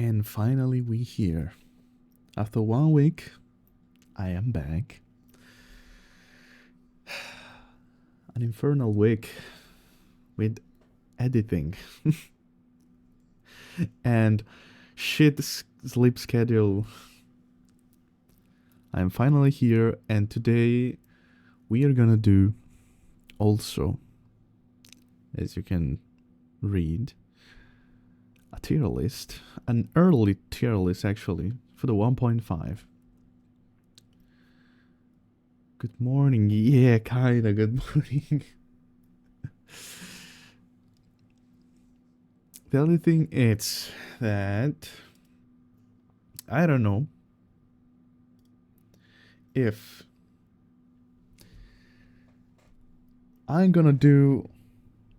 And finally we here. After 1 week, I am back. An infernal week with editing and shit sleep schedule. I'm finally here, and today we are gonna do also, as you can read, a tier list, an early tier list actually, for the 1.5. Good morning, yeah, kinda good morning. The only thing is that I don't know if I'm gonna do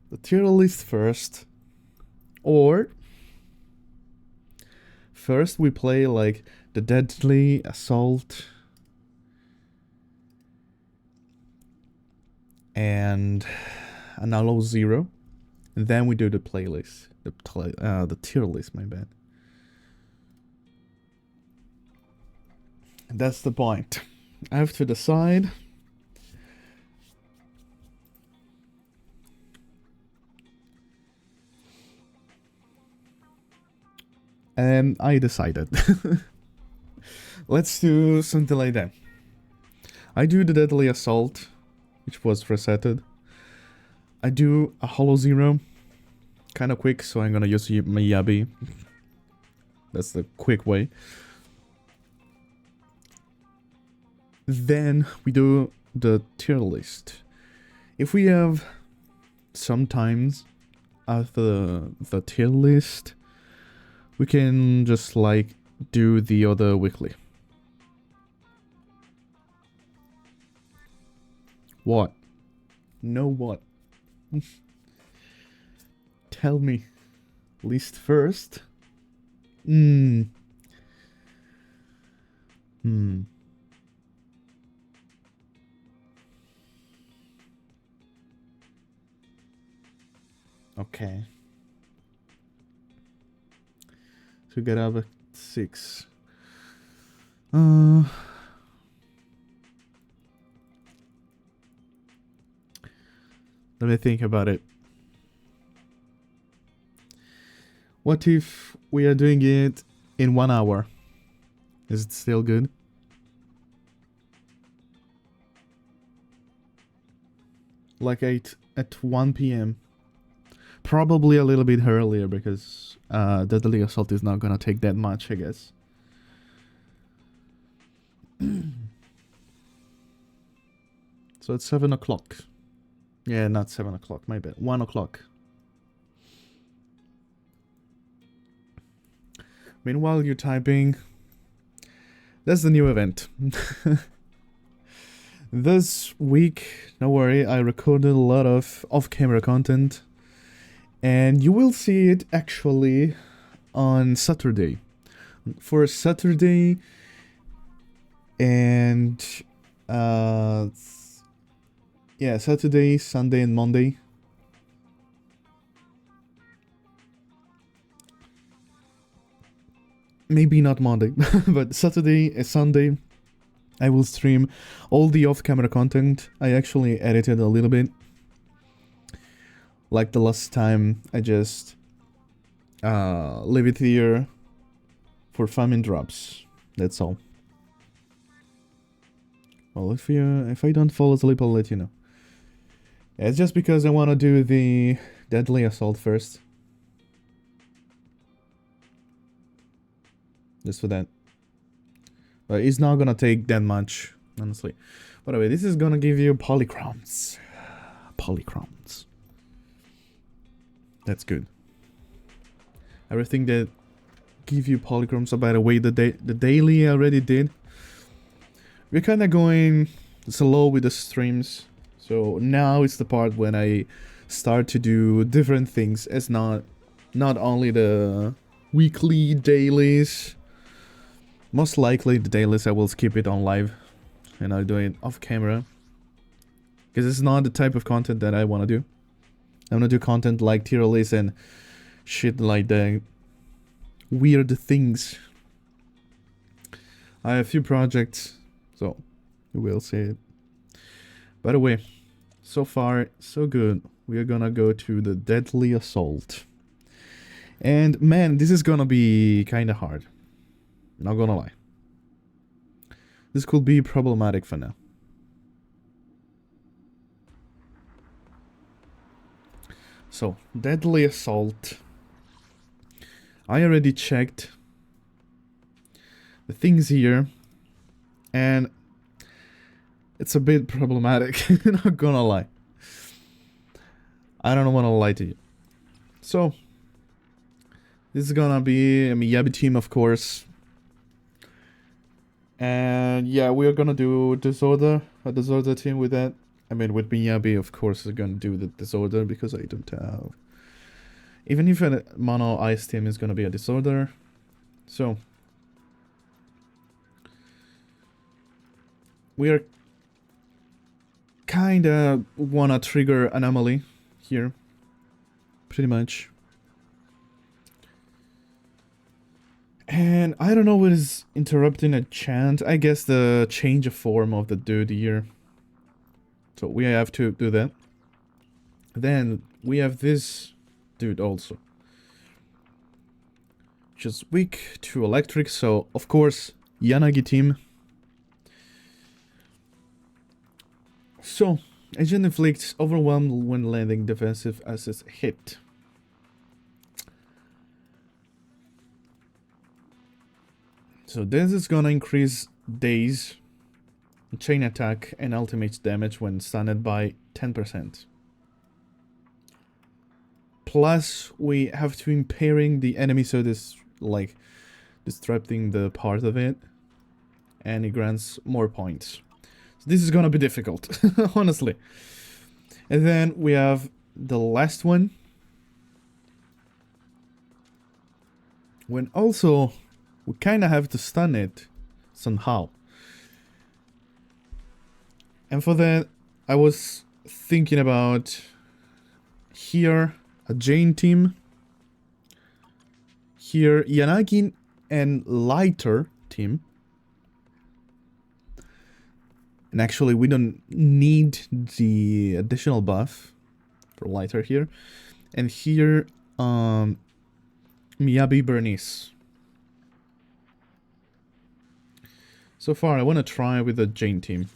the tier list first, or first we play like the Deadly Assault and an Allo Zero, and then we do the playlist, the tier list, my bad. That's the point. I have to decide. And I decided. Let's do something like that. I do the Deadly Assault, which was resetted. I do a Hollow Zero, kind of quick, so I'm gonna use my Yabi. That's the quick way. Then we do the tier list. If we have sometimes after the tier list, we can just like do the other weekly. What? No what? Tell me. List first? Okay. So get up at 6. Let me think about it. What if we are doing it in 1 hour? Is it still good? Like at 1 p.m. Probably a little bit earlier, because Deadly Assault is not gonna take that much, I guess. So it's 7 o'clock. Yeah, not 7 o'clock, my bad. 1 o'clock. Meanwhile, you're typing. That's the new event. This week, don't worry, I recorded a lot of off-camera content. And you will see it actually on Saturday. For Saturday and yeah, Saturday, Sunday and Monday. Maybe not Monday, but Saturday and Sunday I will stream all the off-camera content. I actually edited a little bit. Like the last time, I just leave it here for famine drops. That's all. Well, if I don't fall asleep, I'll let you know. It's just because I want to do the Deadly Assault first. Just for that. But it's not gonna take that much, honestly. By the way, this is gonna give you polychromes. Polychromes. That's good. Everything that give you polychromes. So by the way, the daily I already did. We're kind of going slow with the streams. So now it's the part when I start to do different things. It's not only the weekly dailies. Most likely the dailies I will skip it on live. And I'll do it off camera. Because it's not the type of content that I want to do. I want to do content like tier list and shit like that weird things. I have a few projects, so you will see it. By the way, so far so good. We are gonna go to the deadly assault. And man, this is gonna be kinda hard. Not gonna lie. This could be problematic for now. So, deadly assault. I already checked the things here, and it's a bit problematic, not gonna lie. I don't wanna lie to you. So, this is gonna be a Miyabi team, of course. And yeah, we're gonna do a disorder team with that. I mean, with Miyabi, of course, we're gonna do the disorder because I don't have... Even if a mono ice team is gonna be a disorder. So... we are kinda wanna trigger anomaly here. Pretty much. And I don't know what is interrupting a chant. I guess the change of form of the dude here. So we have to do that. Then we have this dude also. Just weak to electric, so of course Yanagi team. So, agent inflicts overwhelmed when landing defensive assets hit. So this is gonna increase daze, chain attack, and ultimate damage when stunned by 10%. Plus, we have to impairing the enemy, so this like disrupting the part of it, and it grants more points. So this is gonna be difficult, honestly. And then we have the last one, when also we kind of have to stun it somehow. And for that, I was thinking about here a Jane team, here Yanagi and Lighter team. And actually, we don't need the additional buff for Lighter here. And here, Miyabi Bernice. So far, I want to try with the Jane team,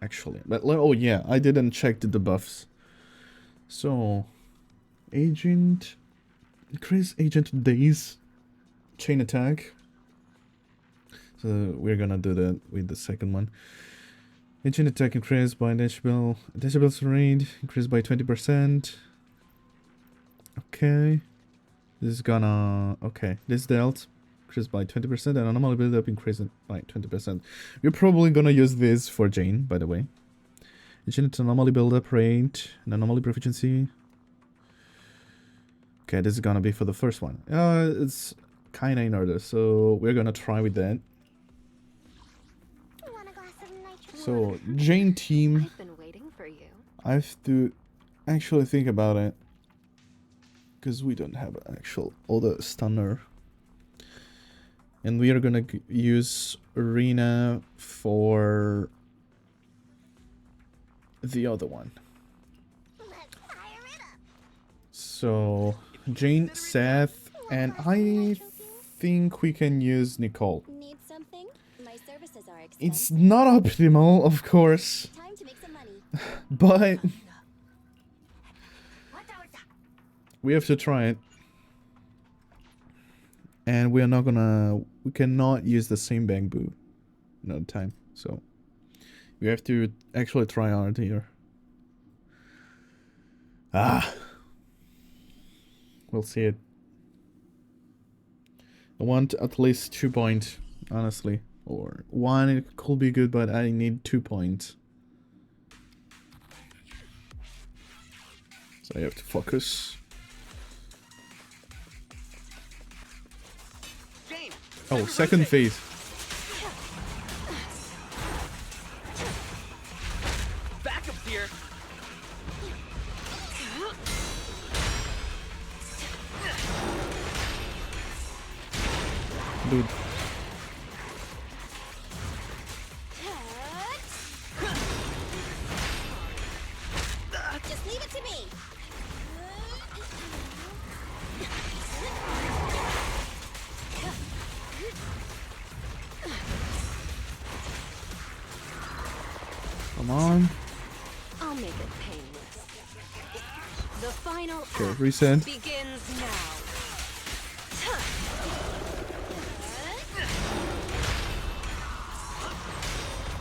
actually. But, oh yeah, I didn't check the debuffs. So, agent, increase agent days, chain attack. So, we're gonna do that with the second one. Agent attack increased by decibels range, increased by 20%. Okay. This is gonna, okay, this dealt. Increased by 20% and anomaly build-up increased by 20%. We're probably gonna use this for Jane, by the way. Agent anomaly build-up rate and anomaly proficiency. Okay, this is gonna be for the first one. It's kinda in order, so we're gonna try with that. So, Jane team. I've been waiting for you. I have to actually think about it, because we don't have an actual other stunner. And we are gonna use Arena for the other one. So, Jane, Seth, and I think we can use Nicole. Need something? My services are expensive. It's not optimal, of course, Time to make some money. but we have to try it. And we are not gonna, we cannot use the same bamboo another time, so we have to actually try hard here. We'll see it. I want at least 2 points, honestly, or 1 it could be good, but I need 2 points. So I have to focus. Oh, second phase. Backup here. dude. Just leave it to me. Come on. I'll make it painless. The final Okay, act reset. begins now.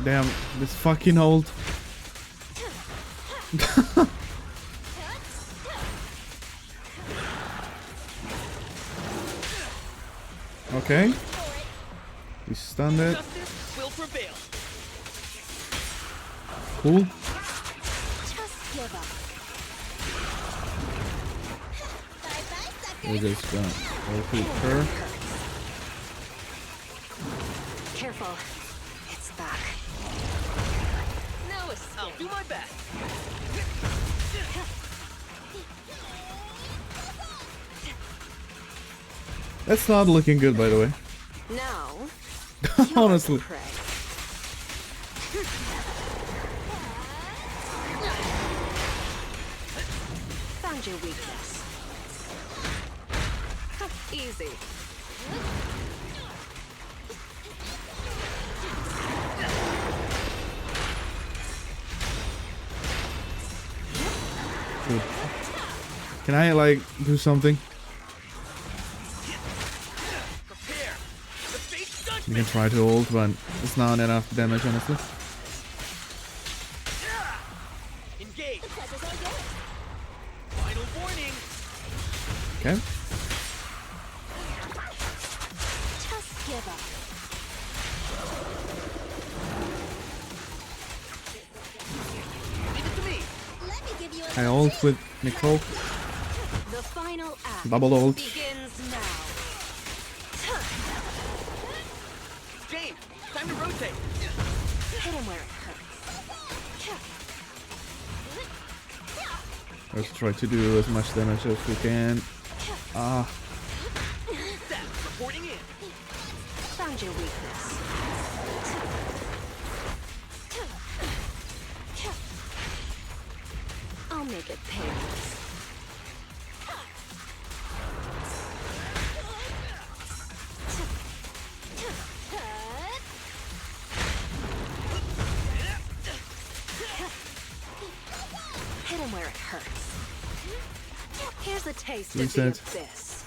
Damn, this fucking hold. Okay. We stunned it. Justice will prevail. Cool. Just give up. Bye-bye, sucker. We're just gonna go through her. Careful. It's back. No escape. I'll do my best. That's not looking good, by the way. Now, Honestly. prey. Found your weakness. Easy. Dude. Can I like do something? Prepare. The fate judgment. You can try to ult, but it's not enough damage, honestly. Engage. Pleasure's all yours. Final warning. Okay. Just give up. Leave it to me. Let me give you a I ult with Nicole. The final act Double ult. begins now. Jane, time to rotate. Hit him where it hurts. Let's try to do as much damage as we can. Ah, Seth, reporting in. Found your weakness. I'll make it painless. Hit him where it hurts. Here's a taste of the Reset. abyss.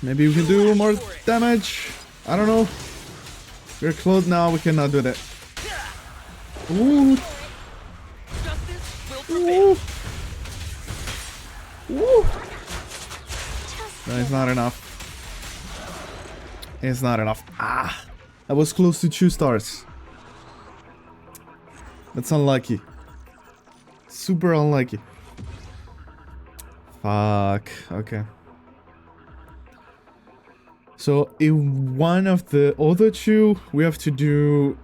maybe we can do more damage. I don't know. We're close now. We cannot do that. Ooh, Justice will prevail. ooh, ooh. No, it's not enough. It's not enough. Ah, I was close to 2 stars. That's unlucky. Super unlucky. Fuck. Okay. So in one of the other 2, we have to do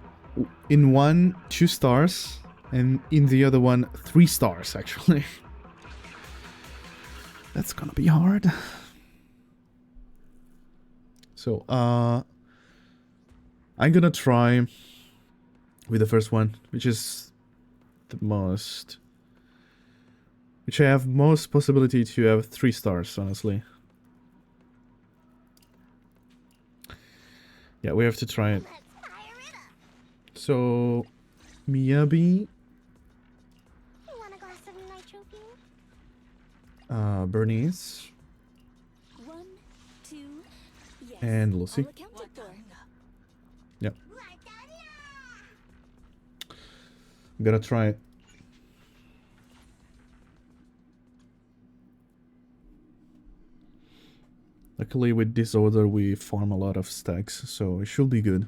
in one 2 stars, and in the other one 3 stars actually. That's gonna be hard. So I'm gonna try with the first one, which is the most, which I have most possibility to have 3 stars, honestly. Yeah, we have to try it. Let's fire it up. So Miyabi, You want a glass of nitro fuel? Bernice, 1, 2, yes. and Lucy. All accounted for. Yep. I'm gonna try it. Luckily with this order we farm a lot of stacks, so it should be good.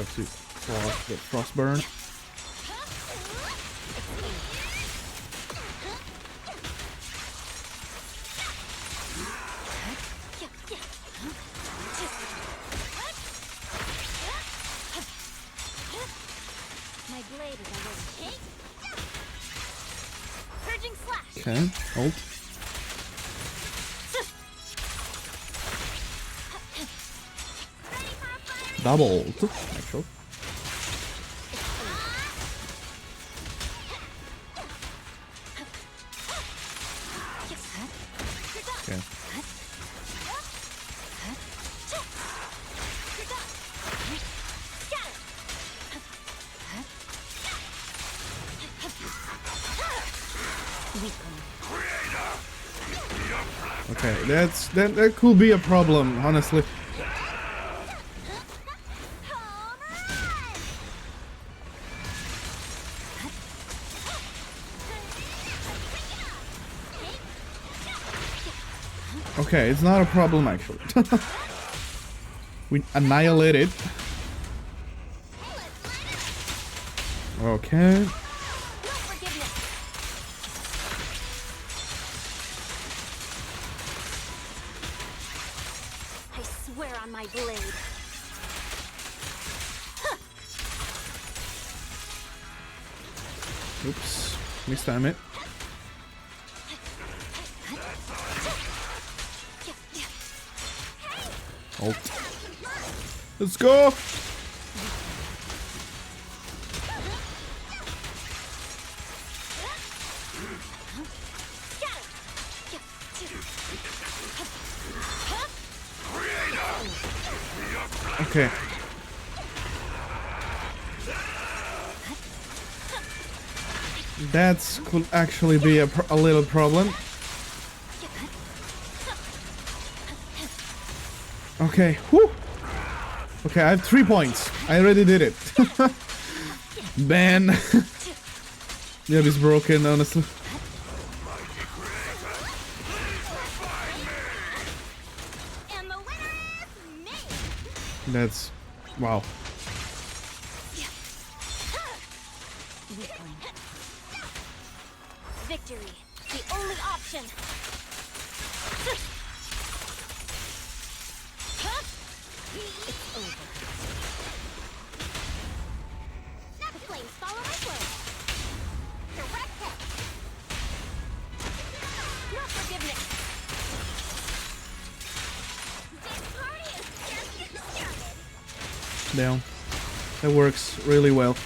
have to block the frost burn. My blade is a little purging slash. Okay, ult. Double ult, actually. Okay. Okay, that could be a problem, honestly. Okay, it's not a problem actually. We annihilate it. Okay. I swear on my blade. Oops. Mistime it. Ult. Let's go! Okay. That could actually be a little problem. Okay, whew. Okay, I have 3 points. I already did it. Man. Yeah, it's broken, honestly. And the winner is me. That's... wow. Victory, the only option. It's over. The flames follow my word. Direct hit. No forgiveness. This party is just getting started. Down. That works really well.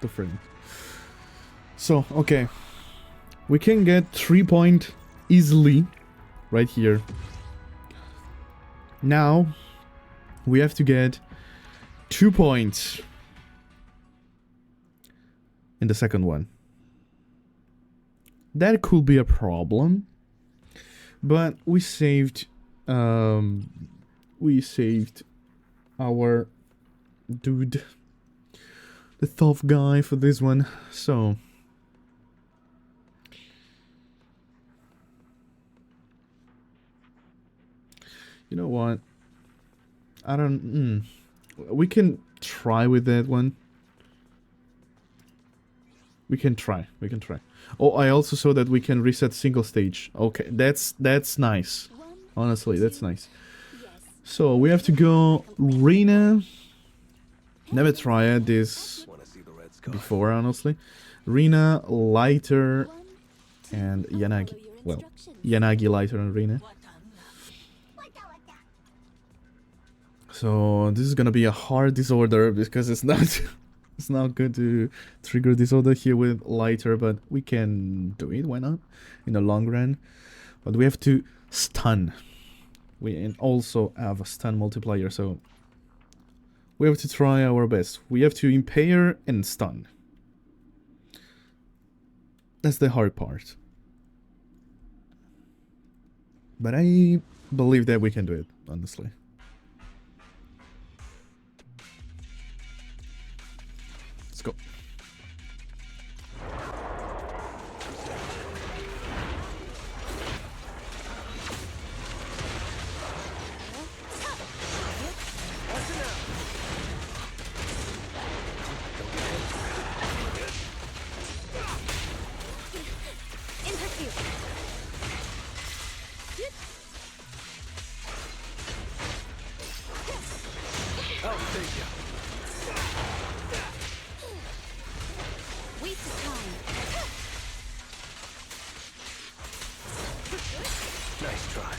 Different. So, okay. We can get 3 points easily right here. Now, we have to get 2 points in the second one. That could be a problem, but we saved our dude, the tough guy, for this one. So you know what, I don't we can try with that one. We can try. Oh, I also saw that we can reset single stage. Okay, that's nice. Honestly, that's nice. So we have to go Rina. Never tried this before, honestly. Rina, Lighter, and Yanagi. Well, Yanagi, Lighter, and Rina. So this is gonna be a hard disorder because it's not it's not good to trigger disorder here with Lighter, but we can do it, why not, in the long run. But we have to stun. We also have a stun multiplier, so we have to try our best. We have to impair and stun. That's the hard part. But I believe that we can do it, honestly. Let's go. I'll save you. Waste of time. Nice try.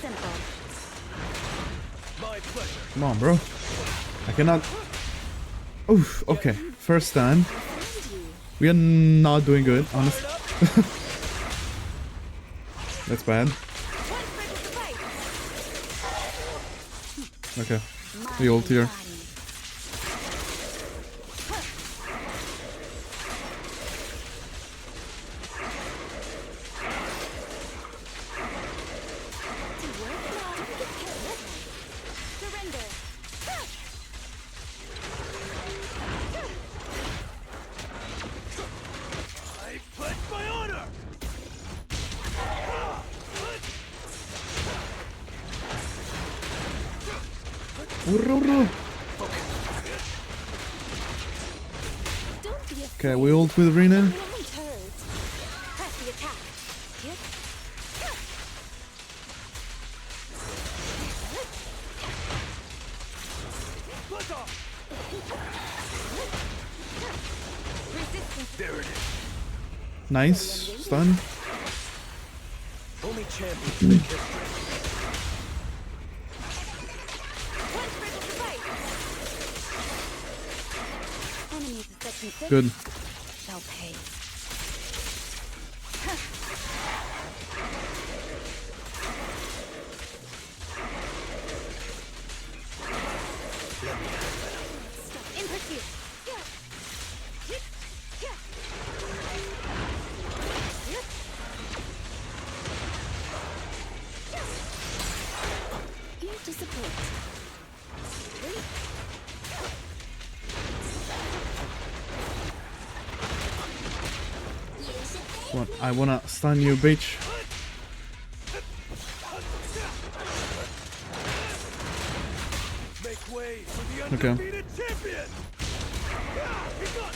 Simple. My pleasure. Come on, bro. I cannot. Oof. Okay. First time. We are not doing good, honestly. That's bad. Okay. The ult here. Surrender. I pledge my honor. Don't be afraid. Okay, we ult with Rena. It only hurts. Press the attack. Yep. Buzz off. Resistance. There it is. Nice. Stun. Only champions make history. One critical fight. Enemies of section 6 Good. shall pay. In pursuit. Here to support. What? I wanna stun you, bitch. Make way for the Okay. undefeated champion. Yeah, he got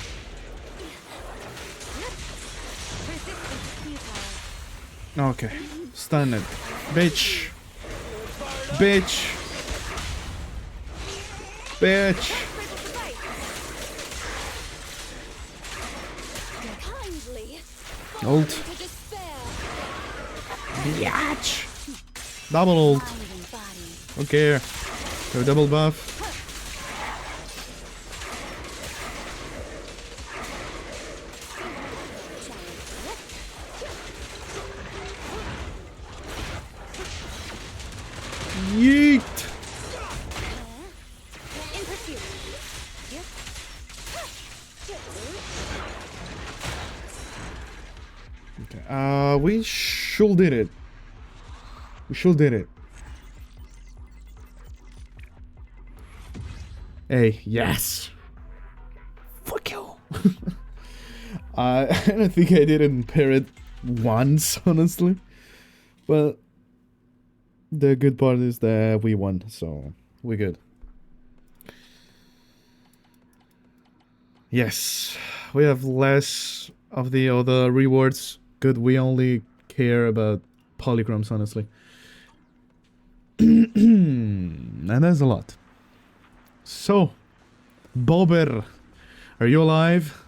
Resistance futile. Okay. Stun it. Bitch. Bitch. Bitch. Critical fight. Kindly. Ult. To despair. Biatch. Double ult. Mind and body. Don't care. Go double buff. Yeet. In pursuit. Yep. Okay. We sure did it. We sure did it. Hey, yes. Fuck you. I don't think I didn't pair it once, honestly. But the good part is that we won, so we're good. Yes, we have less of the other rewards. Good, we only care about polychromes, honestly. And that's a lot. So, Bobber, are you alive?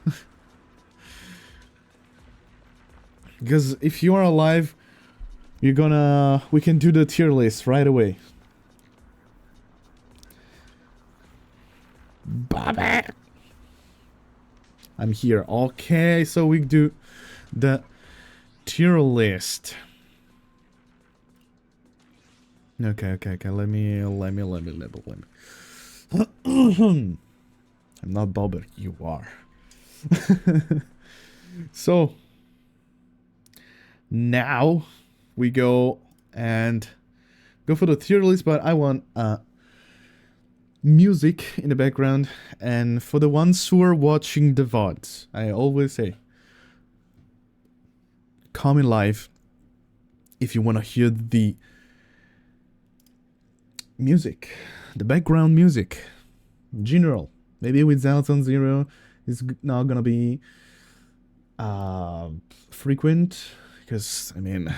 Because if you are alive, we can do the tier list right away. Bobber! I'm here. Okay, so we do the tier list. Okay. Let me. I'm not Bobber. You are. So now we go for the tier list, but I want music in the background. And for the ones who are watching the VODs, I always say, comment live if you want to hear the music, the background music in general. Maybe with ZENLESSZONEZERO it's not gonna be frequent, because I mean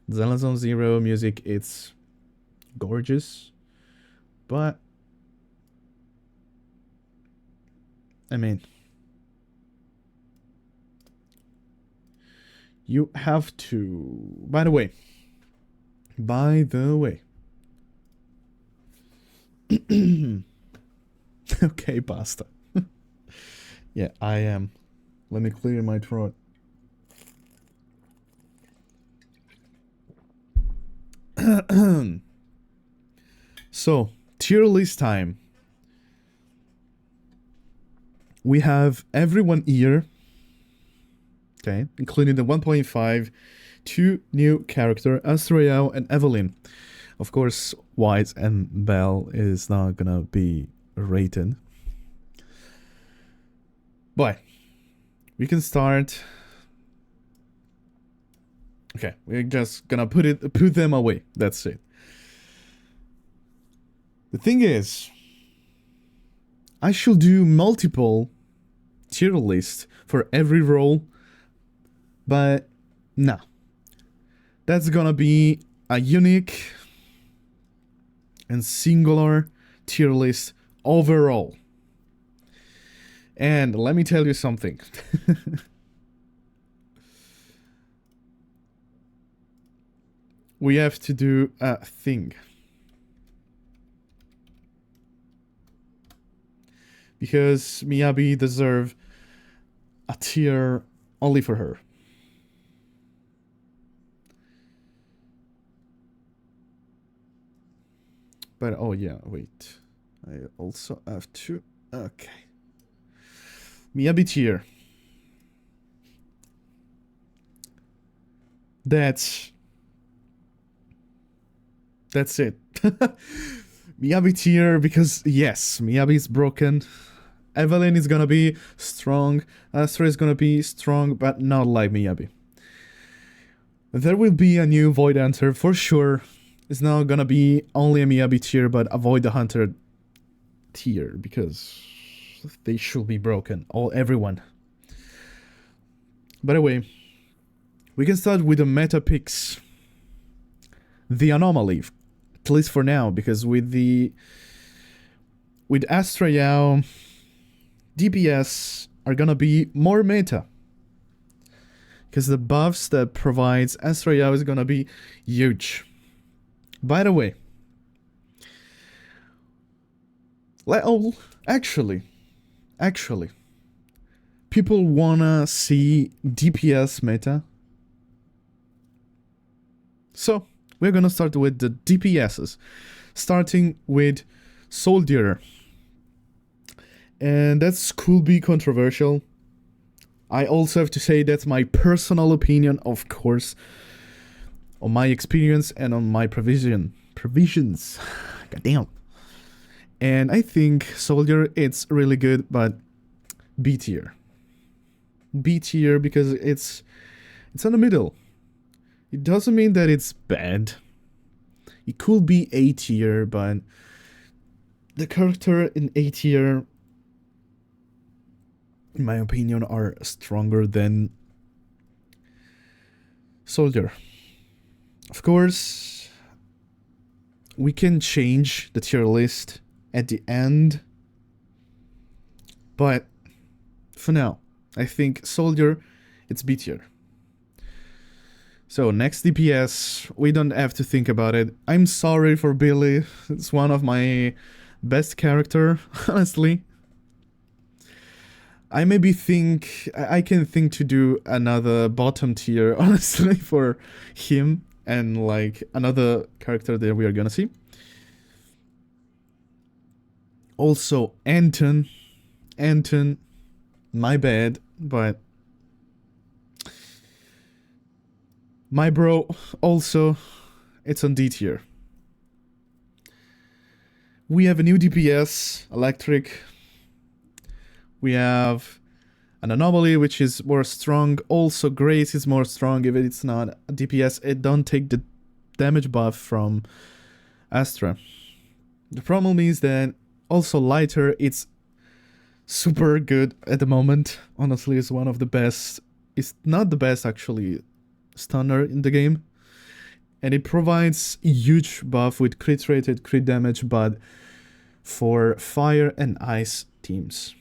ZENLESSZONEZERO music, it's gorgeous, but I mean, you have to. By the way, okay, pasta. Yeah, I am. Let me clear my throat. So, tier list time. We have every 1 year, okay, including the 1.5, 2 new character, ASTRA and Evelyn. Of course, White and Belle is not gonna be rated. But we can start. Okay, we're just gonna put them away. That's it. The thing is, I should do multiple tier lists for every role, but no. That's gonna be a unique and singular tier list overall. And let me tell you something. We have to do a thing. Because Miyabi deserves a tier only for her. But, oh yeah, wait. I also have to... Okay. Miyabi tier. That's it. Miyabi tier because, yes, Miyabi is broken. Evelyn is gonna be strong. Astra is gonna be strong, but not like Miyabi. There will be a new Void Hunter for sure. It's not gonna be only a Miyabi tier, but a Void Hunter tier because they should be broken. Everyone. By the way, we can start with the meta picks. The anomaly, at least for now, because with Astra Yao, DPS are gonna be more meta. Because the buffs that provides Astra Yao is gonna be huge. By the way, actually, people wanna see DPS meta. So, we're gonna start with the DPSs, starting with Soldier. And that could be controversial. I also have to say that's my personal opinion, of course, on my experience and on my provisions. Goddamn. And I think Soldier, it's really good, but B tier. B tier because it's in the middle. It doesn't mean that it's bad. It could be A tier, but the character in A tier, in my opinion, are stronger than Soldier. Of course, we can change the tier list at the end, but for now, I think Soldier, it's B tier. So next DPS, we don't have to think about it. I'm sorry for Billy, it's one of my best character, honestly. I can think to do another bottom tier, honestly, for him and like another character that we are gonna see. Also, Anton, my bad, but my bro, also, it's on D tier. We have a new DPS, Electric. We have an Anomaly, which is more strong. Also, Grace is more strong. If it's not a DPS, it don't take the damage buff from Astra. The problem is that also Lighter, it's super good at the moment. Honestly, it's one of the best. It's not the best, actually, stunner in the game. And it provides huge buff with crit rated crit damage, but for fire and ice teams.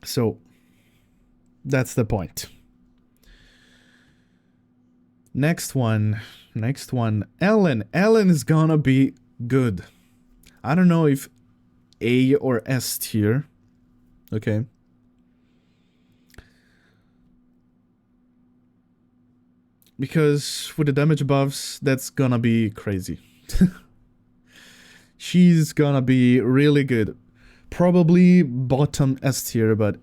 So that's the point. Next one. Ellen is gonna be good. I don't know if A or S tier. Okay. Because with the damage buffs, that's gonna be crazy. She's gonna be really good. Probably bottom S tier, but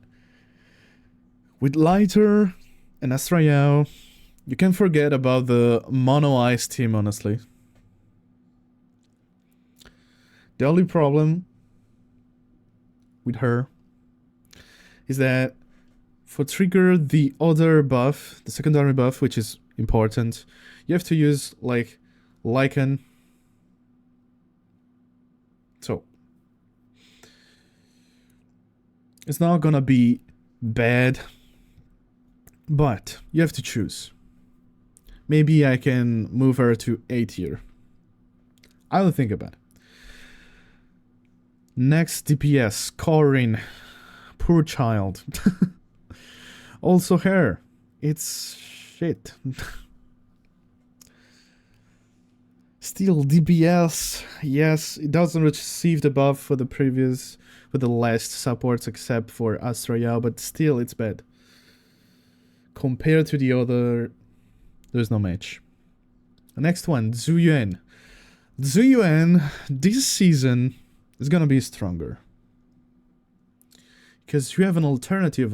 with Lighter and ASTRA, you can forget about the Mono Ice team, honestly. The only problem with her is that for trigger the other buff, the secondary buff, which is important, you have to use like Lycan. So it's not gonna be bad, but you have to choose. Maybe I can move her to A tier. I'll think about it. Next DPS, Corin. Poor child. Also her. It's shit. Still DPS. Yes, it doesn't receive the buff for the last supports except for ASTRA, but still it's bad. Compared to the other, there's no match. The next one, Zuyuan. Zuyuan this season is gonna be stronger. Because you have an alternative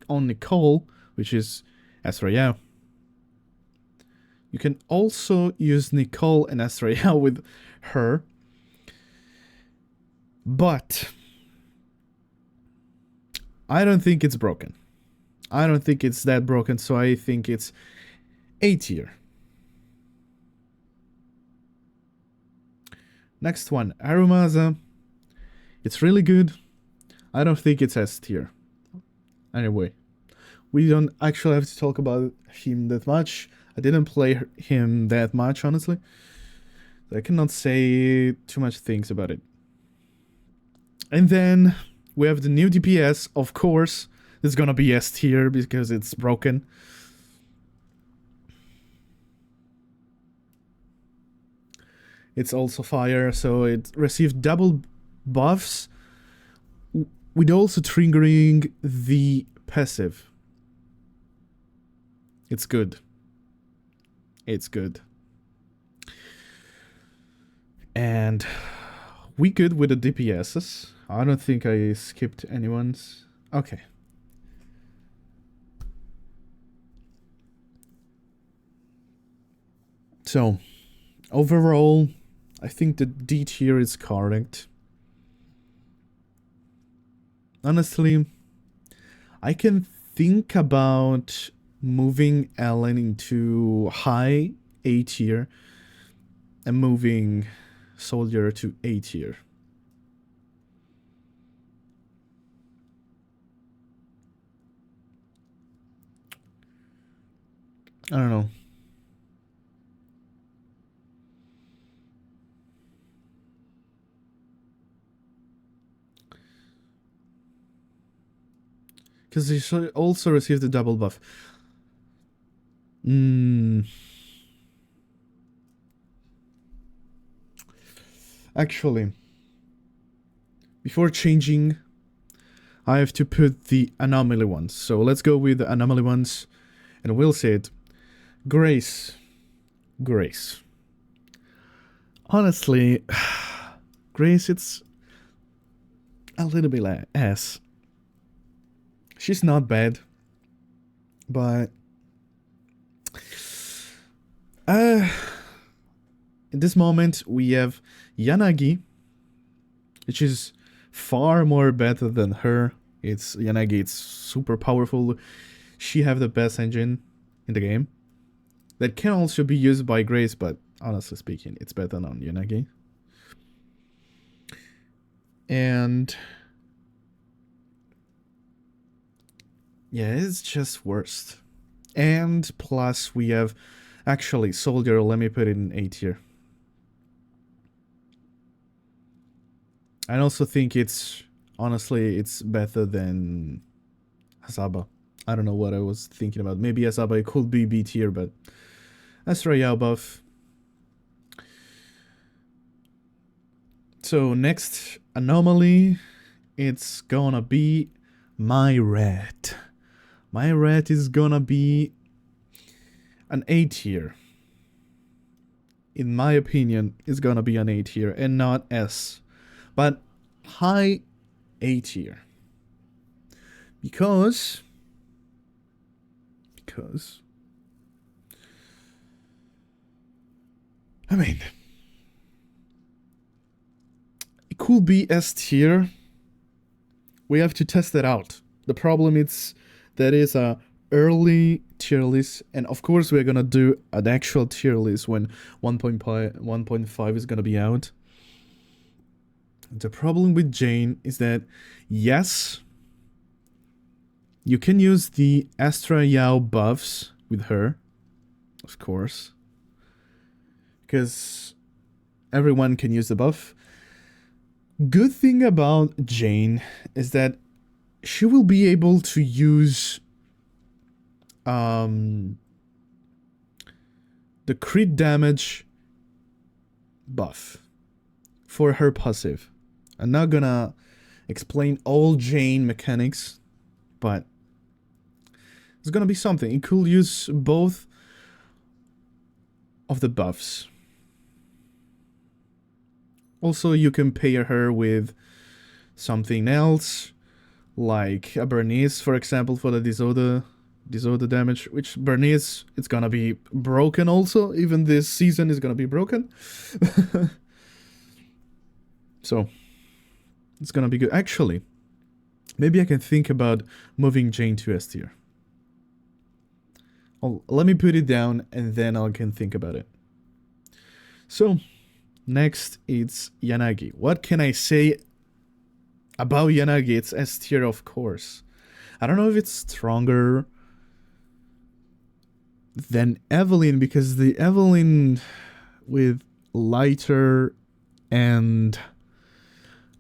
on Nicole, which is ASTRA. You can also use Nicole and ASTRA with her. But I don't think it's broken. I don't think it's that broken, so I think it's A tier. Next one, Arumaza. It's really good. I don't think it's S tier. Anyway, we don't actually have to talk about him that much. I didn't play him that much, honestly. So I cannot say too much things about it. And then we have the new DPS, of course. It's gonna be S tier because it's broken. It's also fire, so it received double buffs with also triggering the passive. It's good. It's good. And we good with the DPSs. I don't think I skipped anyone's. Okay. So, overall, I think the D tier is correct. Honestly, I can think about moving Ellen into high A tier and moving Soldier to A tier. I don't know. Because he should also receive the double buff. Actually, before changing, I have to put the anomaly ones. So let's go with the anomaly ones, and we'll say it. Grace. Honestly, Grace, it's a little bit like ass. She's not bad, but in this moment we have Yanagi, which is far more better than her. It's Yanagi, it's super powerful. She have the best engine in the game. That can also be used by Grace, but honestly speaking, it's better than Yanagi. And yeah, it's just worst. And plus we have Actually, Soldier, let me put it in A tier. I also think it's, honestly, it's better than Asaba. I don't know what I was thinking about. Maybe Asaba could be B tier, but Astra Yao buff. So next anomaly, it's gonna be my red. My red is gonna be an A tier. In my opinion, it's gonna be an A tier and not S, but high A tier. Because I mean, it could be S tier. We have to test it out. The problem is that is a early tier list, and of course we're gonna do an actual tier list when 1.5 is gonna be out. The problem with Jane is that yes, you can use the Astra Yao buffs with her, of course, because everyone can use the buff. Good thing about Jane is that she will be able to use the crit damage buff for her passive. I'm not gonna explain all Jane mechanics, but it's gonna be something. It could use both of the buffs. Also, you can pair her with something else, like a Bernice, for example, for the disorder damage, which Bernice, it's gonna be broken also. Even this season is gonna be broken. So, it's gonna be good. Actually, maybe I can think about moving Jane to S tier. Let me put it down and then I can think about it. So, next it's Yanagi. What can I say about Yanagi? It's S tier, of course. I don't know if it's stronger than Evelyn, because the Evelyn with Lighter and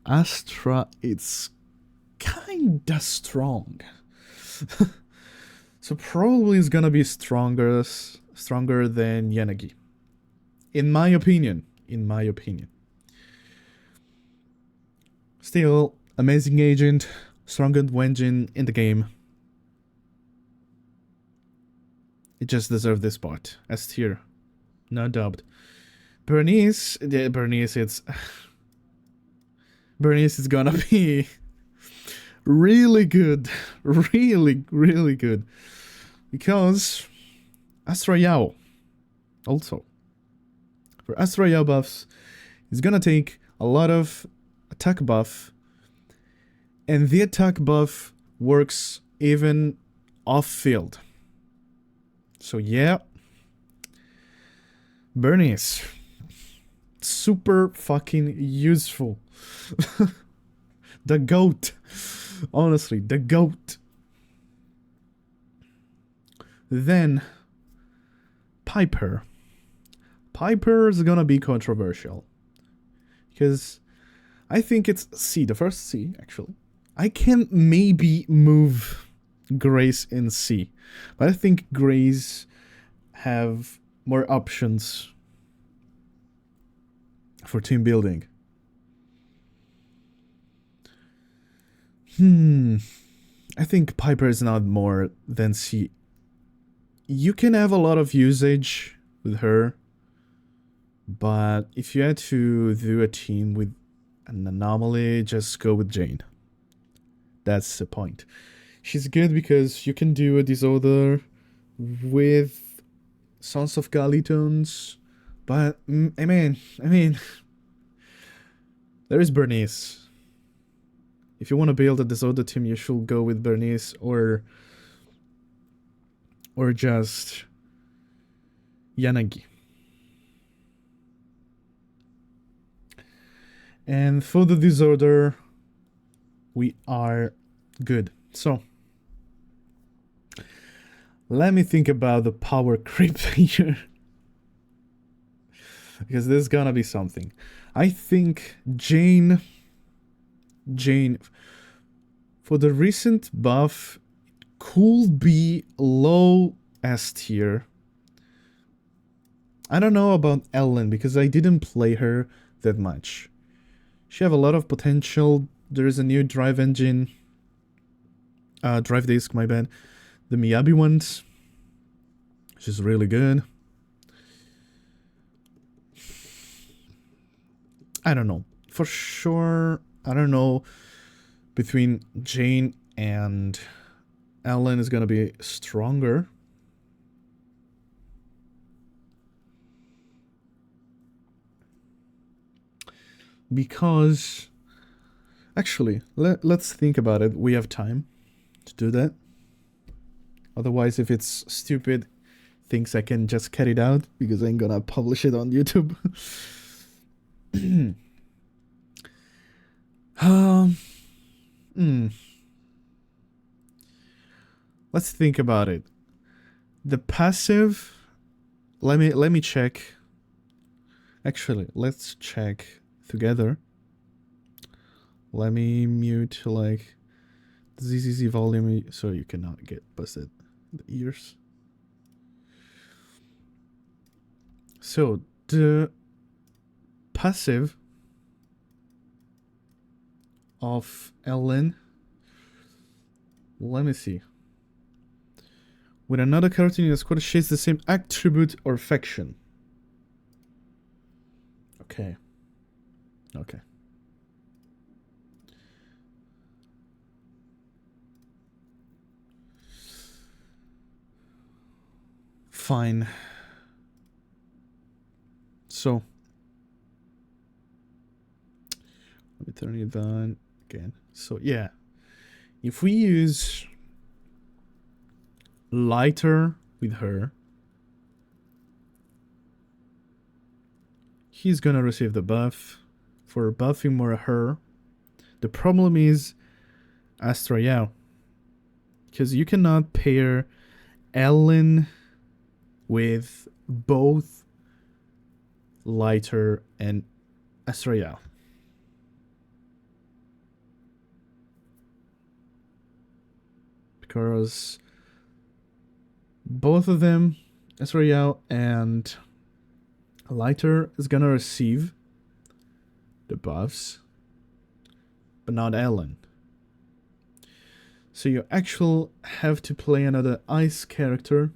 Astra, it's kinda strong. So probably it's gonna be stronger than Yanagi. In my opinion. Still, amazing agent, strongest engine in the game. It just deserved this spot. S tier. No doubt. Bernice, Bernice is gonna be really good. Really good. Because Astra Yao also. For Astra Yao buffs, it's gonna take a lot of attack buff, and the attack buff works even off field. So yeah, Bernice, super fucking useful. The GOAT, honestly, the GOAT. Then Piper is gonna be controversial, because I think it's C, the first C actually. I can maybe move Grace in C, but I think Grace have more options for team building. I think Piper is not more than C. You can have a lot of usage with her, but if you had to do a team with an anomaly, just go with Jane. That's the point. She's good because you can do a disorder with Sons of Galitones, but I mean, there is Bernice. If you want to build a disorder team, you should go with Bernice or just Yanagi. And for the disorder, we are good. So, let me think about the power creep here. Because there's gonna be something. I think Jane, for the recent buff, could be low S tier. I don't know about Ellen because I didn't play her that much. She have a lot of potential. There is a new drive engine. Drive disc, my bad. The Miyabi ones. Which is really good. I don't know. For sure, I don't know. Between Jane and Ellen is gonna be stronger. Because actually, let's think about it. We have time to do that. Otherwise, if it's stupid things, I can just cut it out because I ain't gonna publish it on YouTube. Let's think about it. The passive. Let me check. Actually, let's check together. Let me mute like the ZZZ volume so you cannot get busted in the ears. So the passive of Ellen, let me see. When another character in the squad shares the same attribute or faction. Okay. Okay. Fine. So let me turn it on again. So yeah, if we use lighter with her, he's gonna receive the buff for buffing more her. The problem is ASTRA, yeah, because you cannot pair Ellen with both lighter and ASTRA. Because both of them, ASTRA and lighter, is gonna receive the buffs, but not Ellen. So you actually have to play another ice character,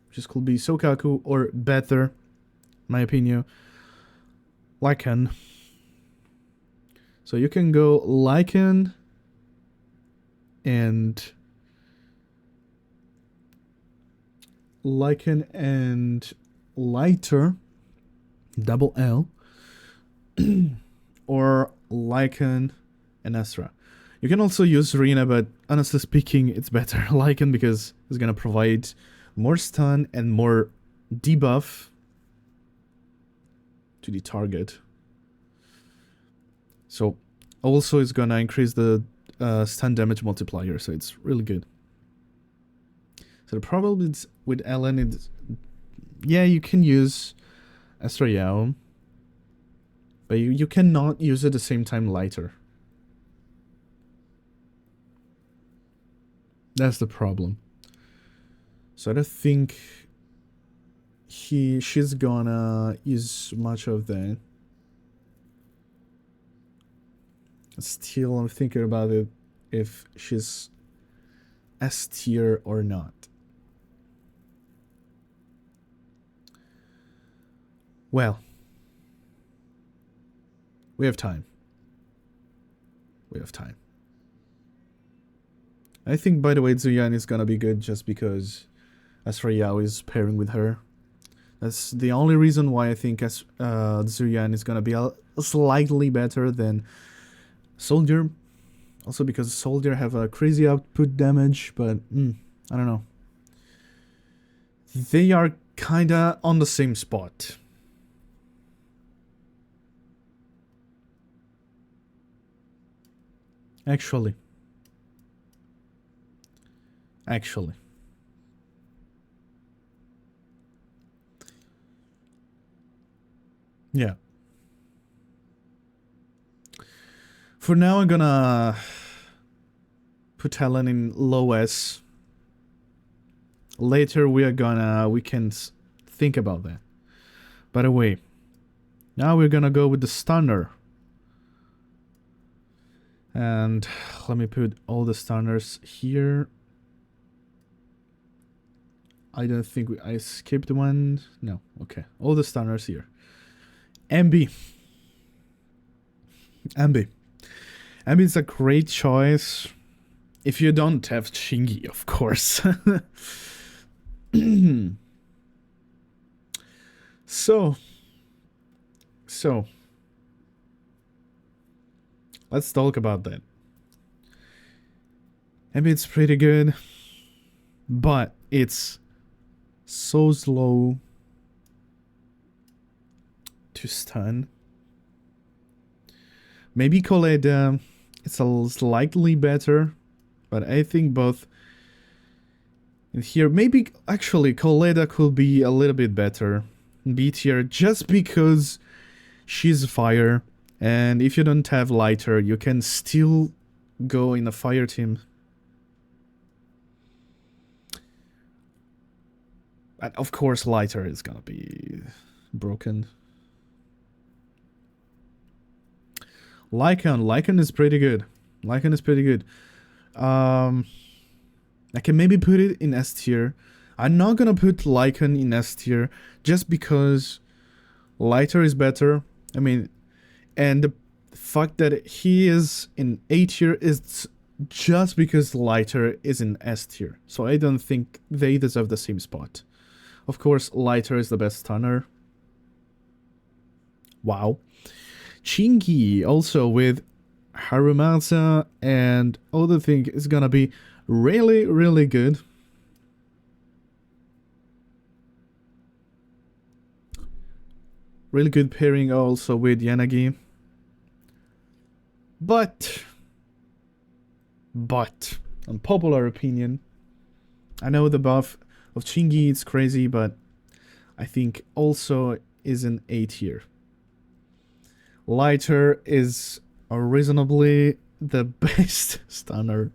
which could be Sokaku, or better, my opinion, Lycan. So you can go Lycan and lighter, double L, or Lycan and ASTRA. You can also use Rina, but honestly speaking, it's better Lycan because it's gonna provide more stun and more debuff to the target. So also it's gonna increase the stun damage multiplier, so it's really good. So the problem is with Ellen is, yeah, you can use ASTRA Yao, but you cannot use it at the same time lighter. That's the problem. So I don't think she's gonna use much of that. Still, I'm thinking about it if she's S tier or not. Well, we have time. We have time. I think, by the way, Zuyan is gonna be good just because ASTRA Yao is pairing with her. That's the only reason why I think Zuyan is gonna be slightly better than Soldier. Also because Soldier have a crazy output damage, but I don't know. They are kinda on the same spot. Actually. Yeah. For now, I'm gonna put Helen in low S. Later, we can think about that. By the way, now we're gonna go with the stunner. And let me put all the stunners here. I don't think I skipped one. No, okay. All the stunners here. MB. MB. MB is a great choice. If you don't have Shingi, of course. So. Let's talk about that. Maybe it's pretty good, but it's so slow to stun. Maybe Coleda, it's a slightly better, but I think both in here, maybe actually Coleda could be a little bit better in B tier just because she's fire. And if you don't have lighter, you can still go in a fire team. And of course, lighter is gonna be broken. Lycan is pretty good. Lycan is pretty good. I can maybe put it in S tier. I'm not gonna put Lycan in S tier just because lighter is better. I mean, and the fact that he is in A tier is just because lighter is in S tier. So I don't think they deserve the same spot. Of course, lighter is the best stunner. Wow. Chingy also with Harumasa and other thing is gonna be really, really good. Really good pairing also with Yanagi. But, unpopular opinion, I know the buff of Chingy is crazy, but I think also is an A tier. Lighter is reasonably the best stunner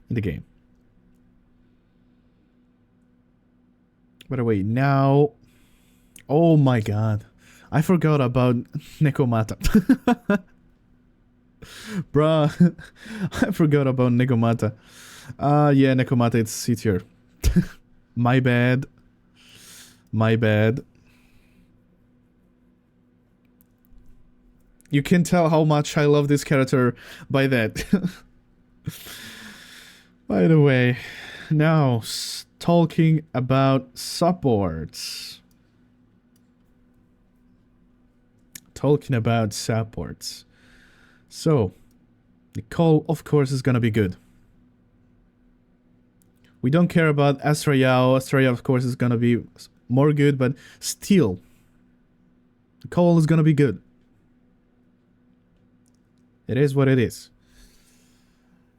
in the game. By the way, now, oh my god, I forgot about Nekomata. Bruh, I forgot about Nekomata. Yeah, Nekomata, it's C tier. My bad. My bad. You can tell how much I love this character by that. By the way, now talking about supports. Talking about supports. So, Nicole, of course, is gonna be good. We don't care about ASTRA Yao. ASTRA Yao, of course, is gonna be more good, but still, Nicole is gonna be good. It is what it is.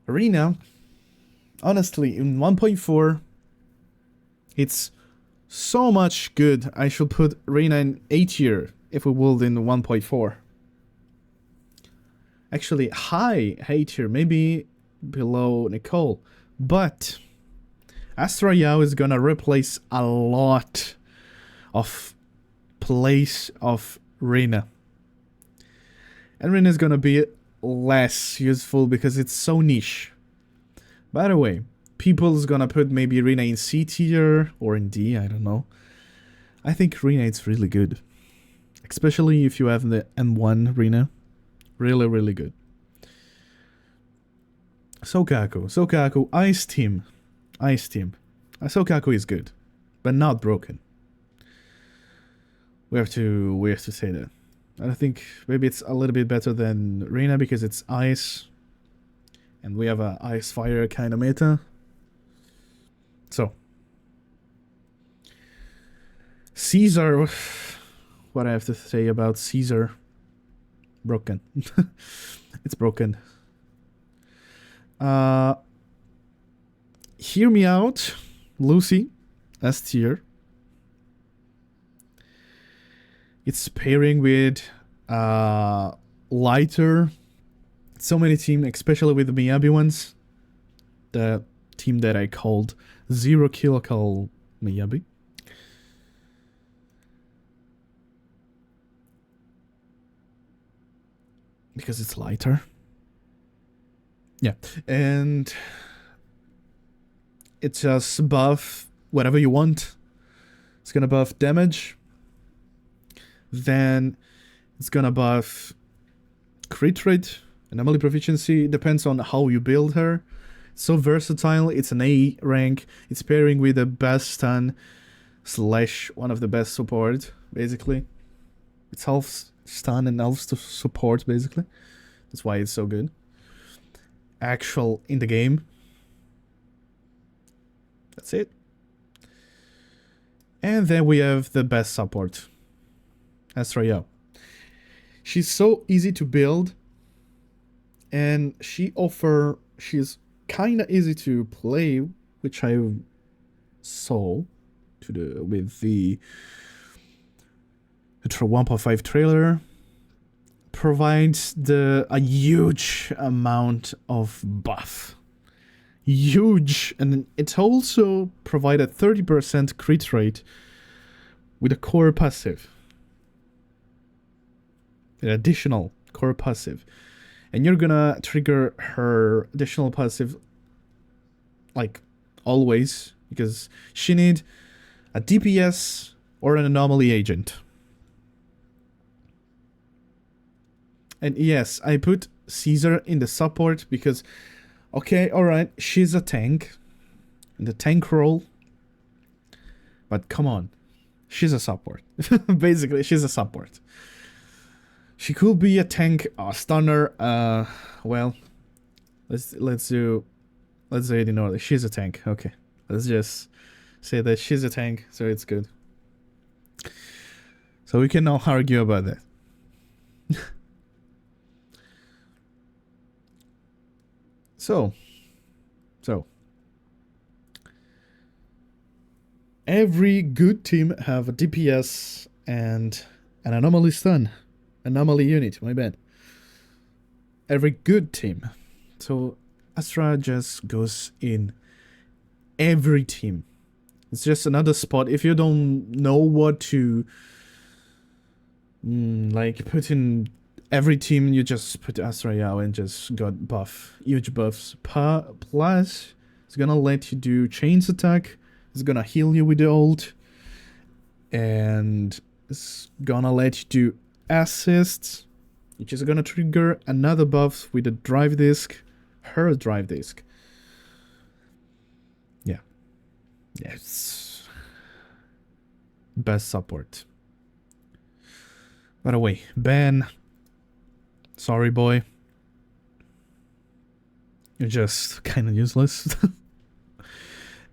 Arena, honestly, in 1.4, it's so much good. I should put Arena in A tier if we would in 1.4. Actually, high A tier, maybe below Nicole. But ASTRA Yao is gonna replace a lot of place of Reyna. And Reyna is gonna be less useful because it's so niche. By the way, people's gonna put maybe Reyna in C tier or in D, I don't know. I think Reyna is really good. Especially if you have the M1 Reyna. Really, really good. Sokaku, Ice Team. Sokaku is good, but not broken. We have to say that. I think maybe it's a little bit better than Reyna because it's ice, and we have a ice fire kind of meta. So, Caesar. What I have to say about Caesar? Broken. It's broken. Hear me out, Lucy, S tier. It's pairing with lighter. So many teams, especially with the Miyabi ones. The team that I called Zero Kill called Miyabi. Because it's lighter. Yeah. And it's just buff whatever you want. It's gonna buff damage. Then it's gonna buff crit rate, anomaly proficiency. Depends on how you build her. It's so versatile. It's an A rank. It's pairing with the best stun / one of the best support, basically. It's half stun and half support, basically. That's why it's so good. Actual in the game. That's it. And then we have the best support, ASTRA. She's so easy to build, and she's kind of easy to play, which I saw with the 1.5 trailer. Provides a huge amount of buff. Huge. And it also provided 30% crit rate with a core passive. An additional core passive. And you're gonna trigger her additional passive like always, because she need a DPS or an anomaly agent. And yes, I put Caesar in the support because, okay, alright, she's a tank, in the tank role, but come on, she's a support. Basically, she's a support. She could be a tank, a stunner, well, let's say it in order. She's a tank, okay. Let's just say that she's a tank, so it's good. So we cannot argue about that. So, every good team have a DPS and an anomaly stun, anomaly unit, my bad. Every good team. So, ASTRA just goes in every team. It's just another spot. If you don't know what to, like, put in every team, you just put ASTRA and just got huge buffs. Plus, it's gonna let you do chains attack. It's gonna heal you with the ult. And it's gonna let you do assists, which is gonna trigger another buff with a drive disc. Her drive disc. Yeah. Yes. Best support. By the way, Ben. Sorry, boy. You're just kind of useless.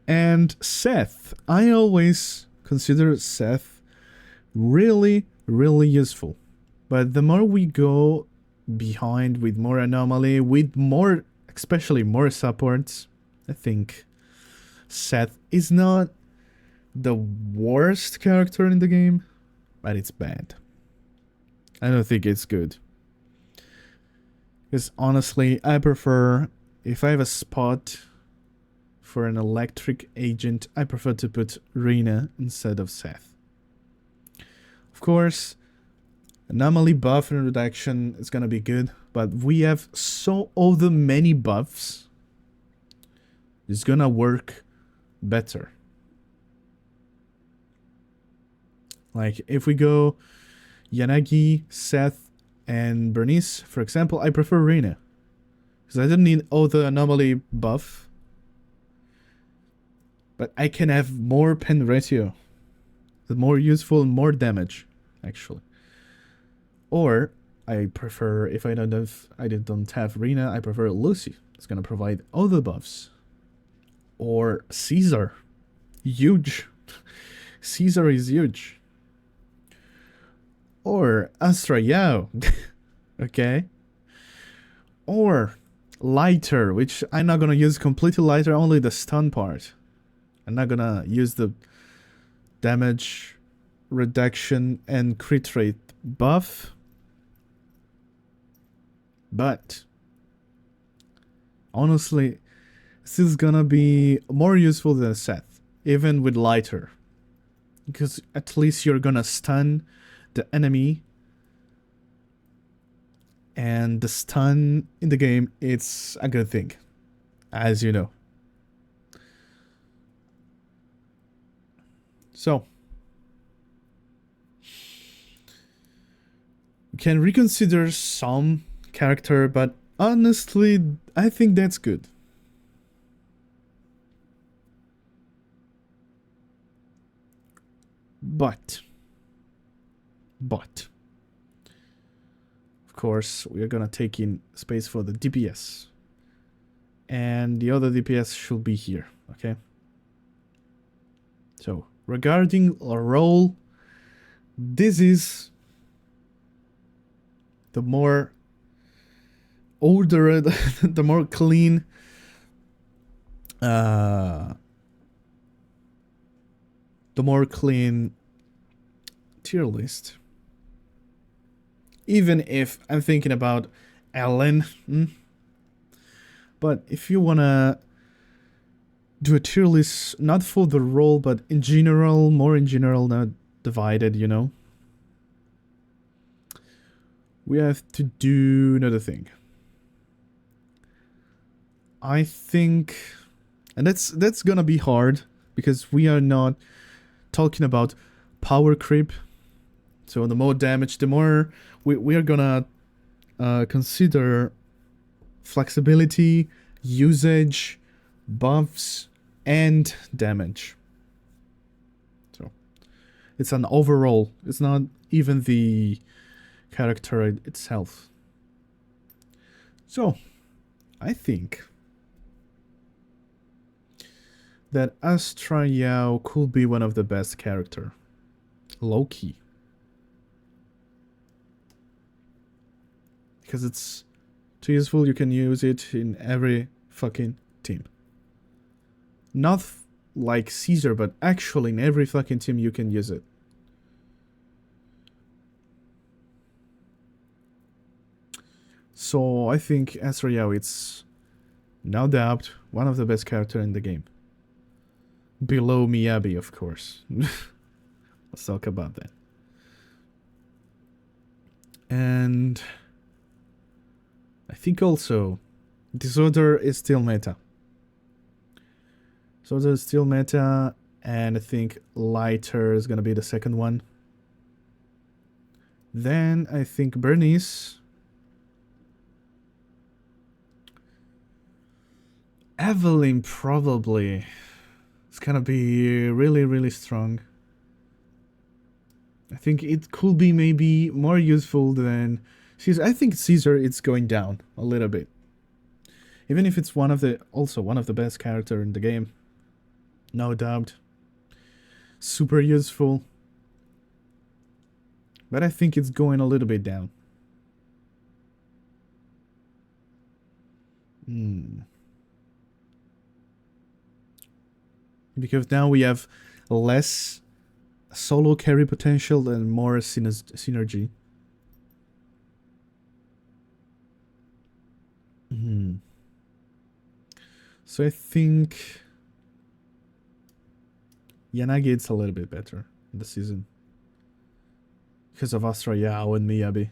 And Seth. I always consider Seth really, really useful. But the more we go behind with more anomaly, with more, especially more supports, I think Seth is not the worst character in the game, but it's bad. I don't think it's good. Because honestly, I prefer, if I have a spot for an electric agent, I prefer to put Rena instead of Seth. Of course, anomaly buff and reduction is gonna be good, but we have all the many buffs. It's gonna work better. Like if we go Yanagi, Seth, and Bernice, for example, I prefer Rena. Because I don't need all the anomaly buff. But I can have more pen ratio. The more useful, more damage, actually. Or, I prefer, if I don't have Rena, I prefer Lucy. It's gonna provide all the buffs. Or Caesar. Huge. Caesar is huge. Or ASTRA. Okay. Or lighter, which I'm not gonna use completely lighter, only the stun part. I'm not gonna use the damage reduction and crit rate buff. But honestly, this is gonna be more useful than Seth, even with lighter. Because at least you're gonna stun the enemy. And the stun in the game, it's a good thing, as you know. So, you can reconsider some character, but honestly, I think that's good. But, of course, we are gonna take in space for the DPS. And the other DPS should be here, okay? So, regarding a role, this is the more ordered, the more clean tier list. Even if I'm thinking about Ellen, but if you wanna do a tier list, not for the role, but in general, more in general, not divided, you know, we have to do another thing. I think, and that's gonna be hard because we are not talking about power creep. So the more damage, the more we are gonna consider flexibility, usage, buffs, and damage. So it's an overall. It's not even the character itself. So I think that ASTRA Yao could be one of the best character. Low key. Because it's too useful, you can use it in every fucking team. Not like Caesar, but actually in every fucking team you can use it. So I think ASTRA Yao, it's no doubt one of the best characters in the game. Below Miyabi, of course. Let's talk about that. And I think also Disorder is still meta. Disorder is still meta, and I think Lighter is gonna be the second one. Then I think Bernice. Evelyn probably. It's gonna be really, really strong. I think it could be maybe more useful than Caesar. I think Caesar, it's going down a little bit. Even if it's also one of the best character in the game. No doubt. Super useful. But I think it's going a little bit down. Because now we have less solo carry potential and more synergy. So I think Yanagi, it's a little bit better in the season. Because of ASTRA Yao and Miyabi.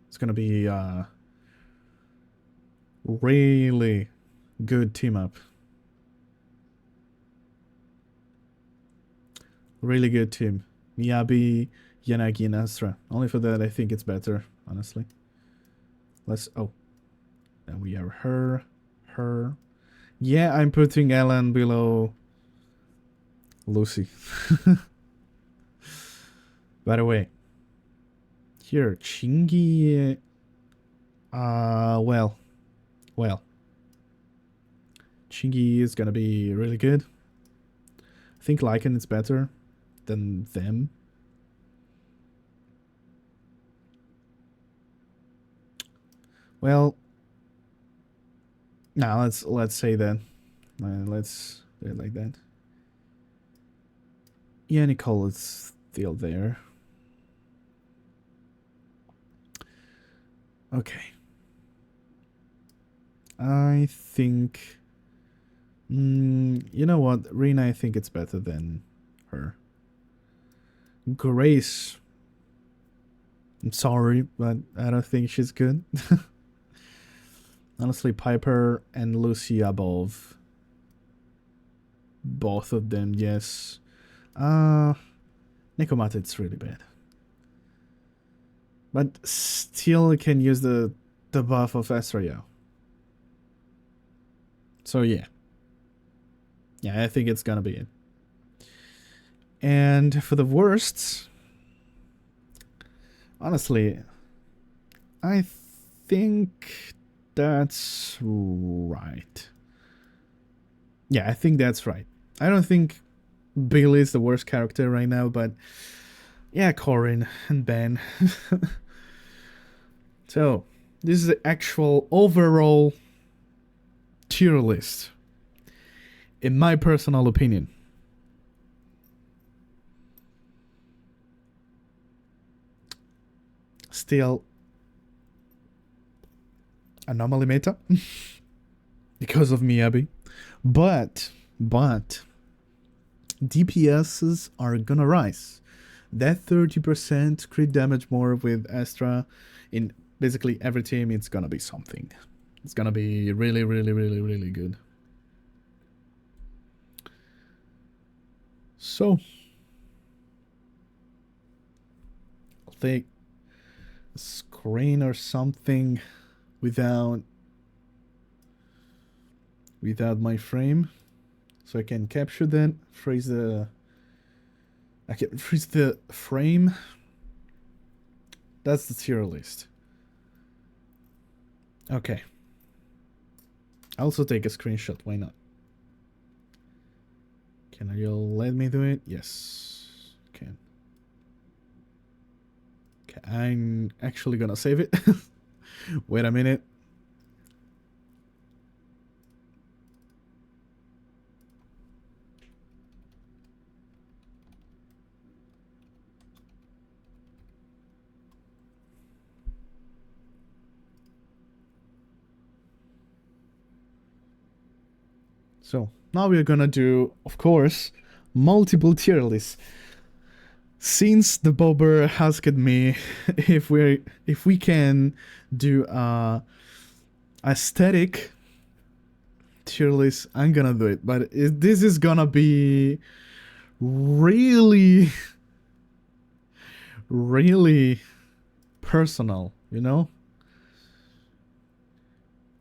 It's gonna be a really good team up. Really good team. Miyabi, Yanagi, and ASTRA. Only for that I think it's better, honestly. And we are her. Yeah, I'm putting Ellen below Lucy. By the way, here, Chingy, well, Chingy is gonna be really good. I think Lycan is better than them. Well, now let's say that. Let's do it like that. Yeah, Nicole is still there. Okay. I think... you know what? Rena, I think it's better than her. Grace. I'm sorry, but I don't think she's good. Honestly, Piper and Lucy above. Both of them, yes. Nikomata, it's really bad. But still can use the buff of ASTRA. So yeah. Yeah, I think it's gonna be it. And for the worsts, honestly, I think that's right. Yeah, I think that's right. I don't think Billy is the worst character right now, but yeah, Corin and Ben. So, this is the actual overall tier list. In my personal opinion. Still anomaly meta because of Miyabi, but DPSs are gonna rise. That 30% crit damage more with ASTRA in basically every team, it's gonna be something. It's gonna be really, really, really, really good. So I'll take a screen or something without my frame, so I can capture that. I can freeze the frame. That's the tier list. Okay. I'll also take a screenshot. Why not? Can you let me do it? Yes. Can. Okay, I'm actually gonna save it. Wait a minute. So now we're gonna do, of course, multiple tier lists. Since the Bobber asked me if we can do aesthetic tier list, I'm gonna do it. But this is gonna be really, really personal, you know?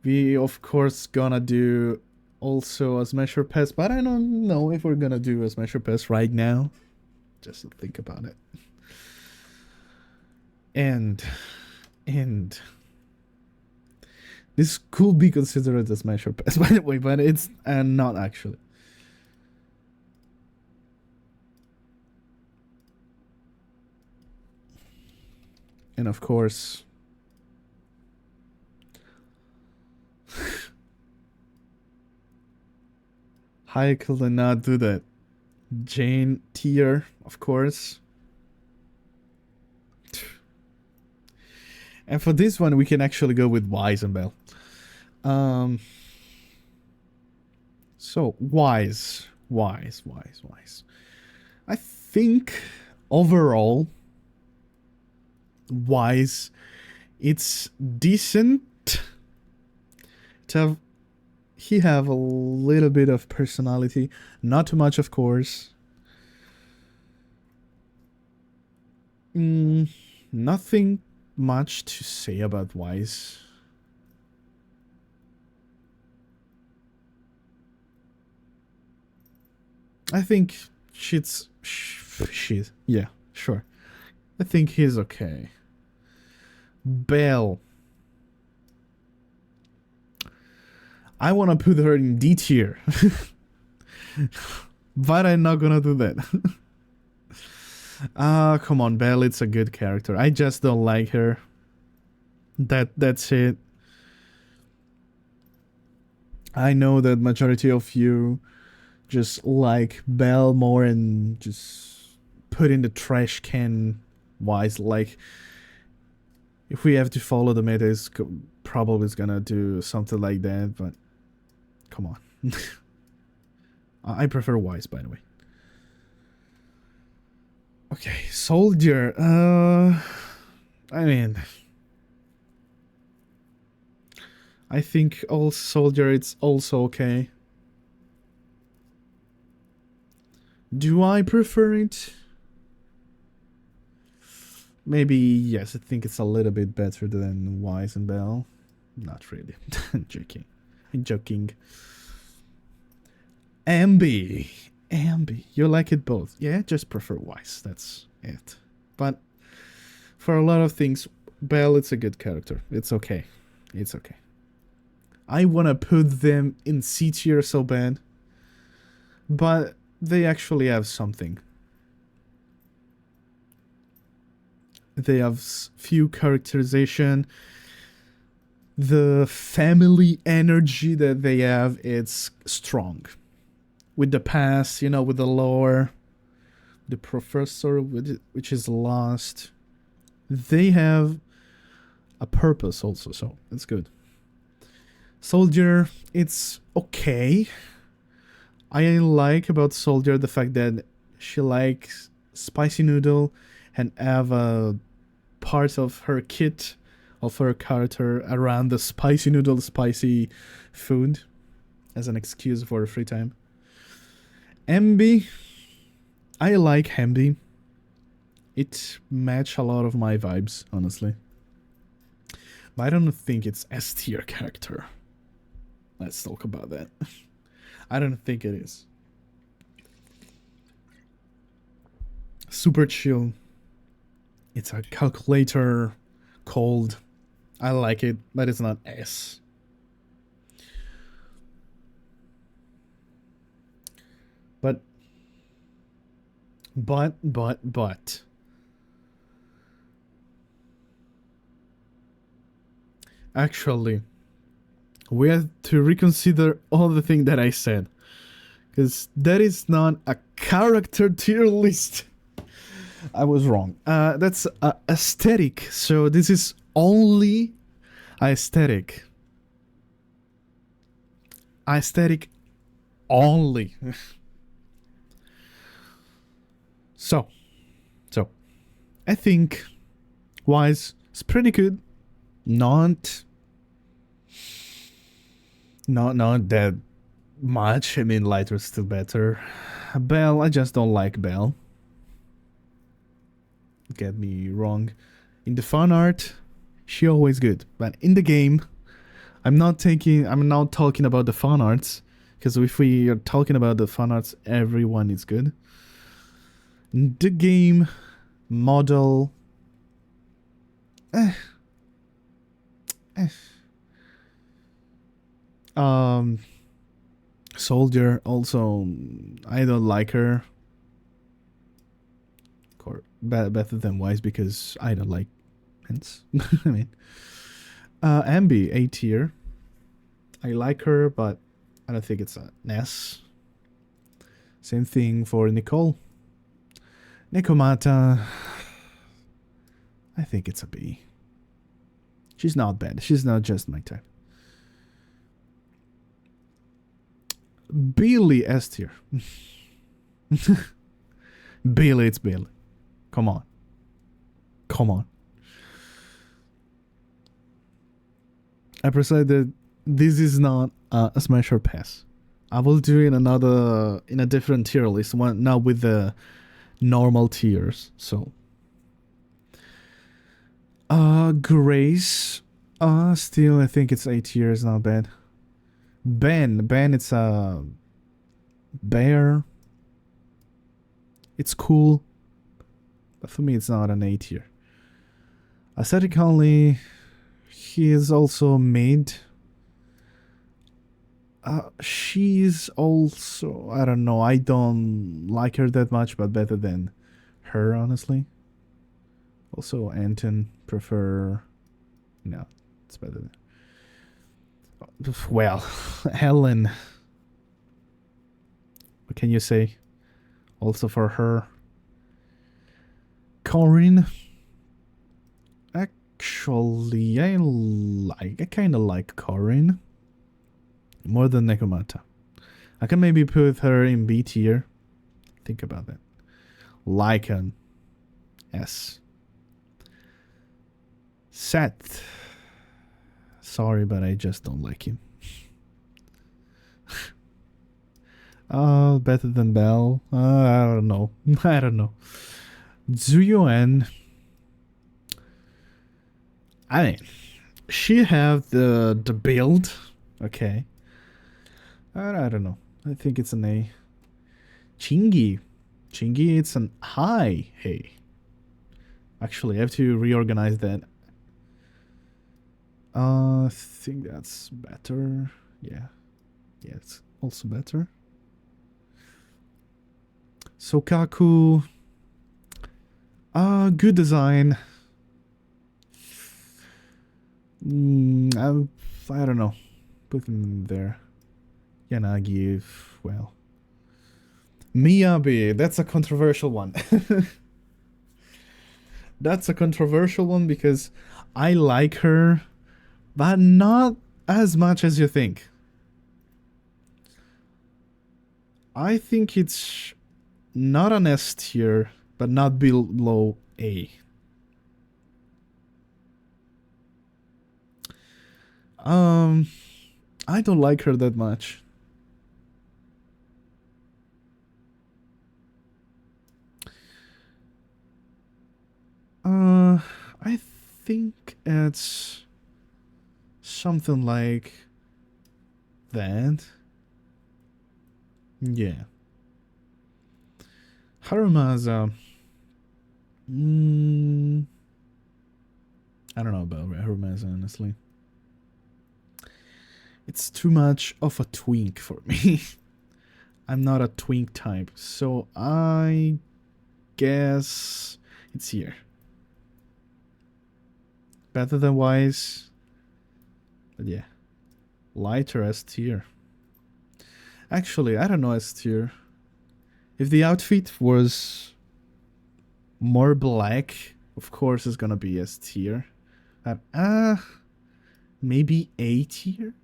We of course gonna do also a Smasher Pass, but I don't know if we're gonna do a Smasher Pass right now. Just to think about it. And this could be considered a Smasher Pass, by the way, but it's not actually. And of course, I could not do that. Jane tier, of course. And for this one, we can actually go with Wise and Bell. So Wise. I think overall, Wise, it's decent to have. He have a little bit of personality, not too much, of course. Nothing much to say about Wise. I think yeah, sure. I think he's okay. Belle. I want to put her in D tier. But I'm not gonna do that. Come on, Belle, it's a good character. I just don't like her. That's it. I know that majority of you just like Belle more and just put in the trash can wise. Like, if we have to follow the meta, it's probably is gonna do something like that, but come on. I prefer wise, by the way. Okay, soldier. I mean, I think all soldier it's also okay. Do I prefer it? Maybe yes. I think it's a little bit better than Wise and Bell. Not really. Joking. I'm joking. Ambi. You like it both? Yeah, just prefer Wise. That's it. But for a lot of things, Bell, it's a good character. It's okay. It's okay. I want to put them in C tier so bad. But they actually have something. They have few characterization. The family energy that they have, it's strong. With the past, you know, with the lore. The professor, which is lost. They have a purpose also, so it's good. Soldier, it's okay. I like about Soldier the fact that she likes spicy noodle and have a part of her kit of her character around the spicy noodle, spicy food as an excuse for free time. MB, I like Hamby. It match a lot of my vibes, honestly. But I don't think it's S tier character. Let's talk about that. I don't think it is. Super chill. It's a calculator, cold. I like it, but it's not S. But. Actually, we have to reconsider all the things that I said. Because that is not a character tier list. I was wrong. That's aesthetic. So this is only aesthetic. Aesthetic only. So, I think Wise is pretty good. Not that much. I mean, lighter is still better. Belle, I just don't like Belle. Get me wrong. In the fan art, she always good. But in the game, I'm not talking about the fan arts. Because if we are talking about the fan arts, everyone is good. The game model. Soldier also, I don't like her. Better than Wise because I don't like Hence. I mean, Ambi, A tier. I like her, but I don't think it's an S. Same thing for Nicole. Nekomata, I think it's a B. She's not bad. She's not just my type. Billy S tier. Billy, it's Billy. Come on. Come on. I prefer that this is not a smash or pass. I will do it in a different tier list, one now with the normal tiers. So Grace, still I think it's A tier, is not bad. Ben, it's a bear. It's cool, but for me it's not an A tier. Aesthetically, he is also mid. She's also, I don't know, I don't like her that much, but better than her, honestly. Also, Anton, prefer... No, it's better than... Well, Helen. What can you say? Also for her. Corin. Actually, I kind of like Corin more than Nekomata. I can maybe put her in B tier. Think about that. Lycan, S. Seth. Sorry, but I just don't like him. Better than Belle. I don't know. I don't know. Zuyuan. I mean, she have the build. Okay. I don't know. I think it's an A. Chingy. Chingy, it's an high. Hey. Actually, I have to reorganize that. I think that's better. Yeah. Yeah, it's also better. Sokaku. Good design. I don't know. Put him there. Yanagi, well. Miyabi, that's a controversial one. That's a controversial one because I like her, but not as much as you think. I think it's not an S tier, but not below A. I don't like her that much. I think it's something like that. Yeah. Harumasa. I don't know about Harumasa, honestly. It's too much of a twink for me. I'm not a twink type, so I guess it's here. Better than Wise. But yeah. Lighter S tier. Actually, I don't know S tier. If the outfit was more black, of course it's gonna be S tier. Maybe A tier?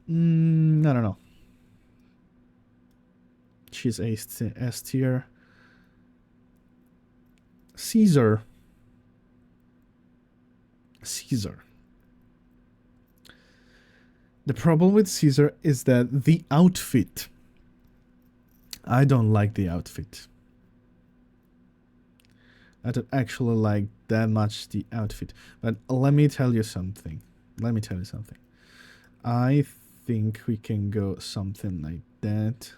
I don't know. She's S tier. Caesar. The problem with Caesar is that the outfit. I don't like the outfit. I don't actually like that much the outfit. But let me tell you something. I think we can go something like that.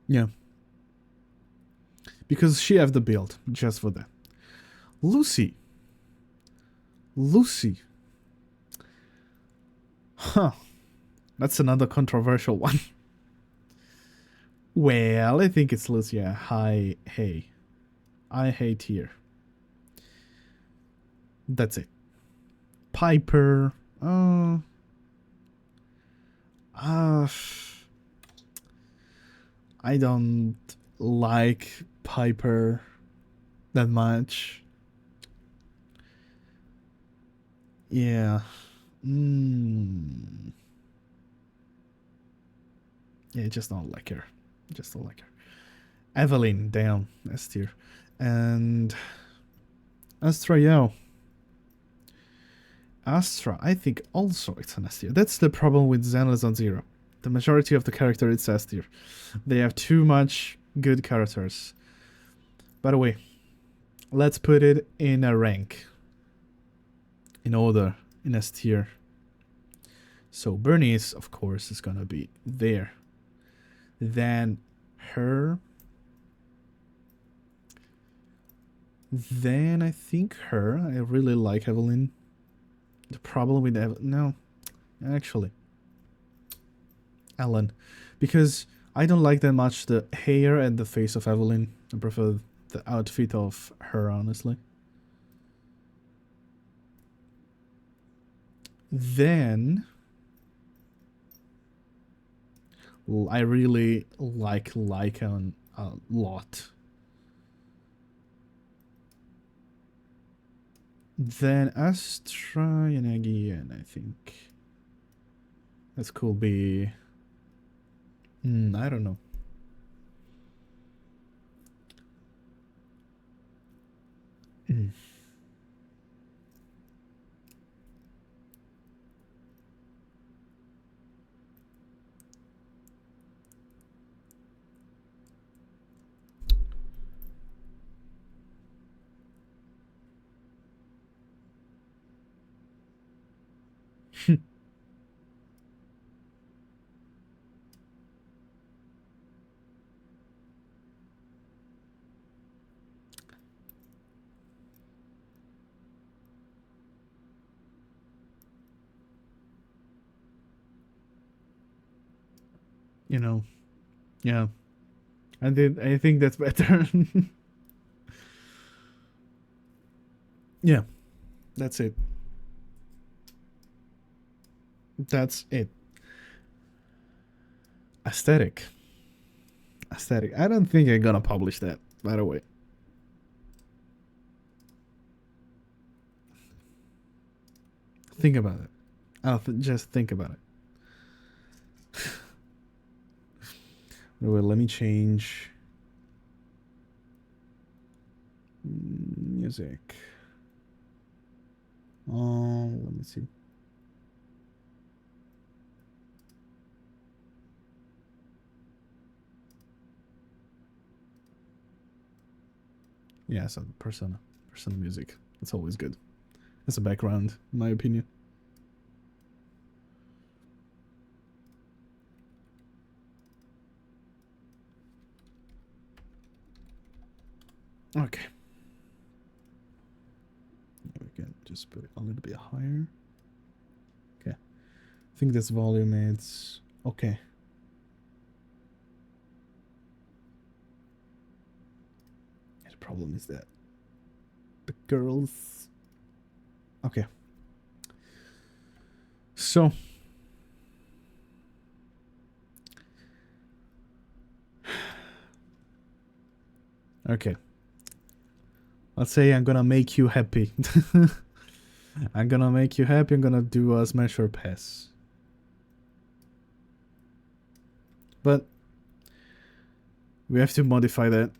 Yeah. Because she have the build, just for that. Lucy. Huh. That's another controversial one. Well, I think it's Lucy. I hate here. That's it. Piper. I don't like Piper that much. Yeah. Yeah, just don't like her. Evelyn, down. S tier. And Astra, yeah. Astra, I think also it's an S tier. That's the problem with ZENLESSZONEZERO. The majority of the character is S tier. They have too much good characters. By the way, let's put it in a rank. In order, in S tier. So Bernice, of course, is gonna be there. Then her. Then I think her. I really like Evelyn. The problem with Evelyn... No, actually. Ellen. Because I don't like that much the hair and the face of Evelyn. I prefer the outfit of her, honestly. Then I really like Lycan a lot. Then Astra and again, I think this could be. I don't know. You know, yeah. I think that's better. Yeah, that's it. That's it. Aesthetic. Aesthetic. I don't think I'm gonna publish that, by the way. Think about it. Just think about it. Wait, let me change music. Oh, let me see. Yeah, so Persona music. It's always good. It's a background, in my opinion. Okay. We can just put it a little bit higher. Okay. I think this volume is okay. The problem is that the girls. Okay. So. Okay. Let's say I'm gonna make you happy. I'm gonna make you happy. I'm gonna do a smash or pass. But we have to modify that.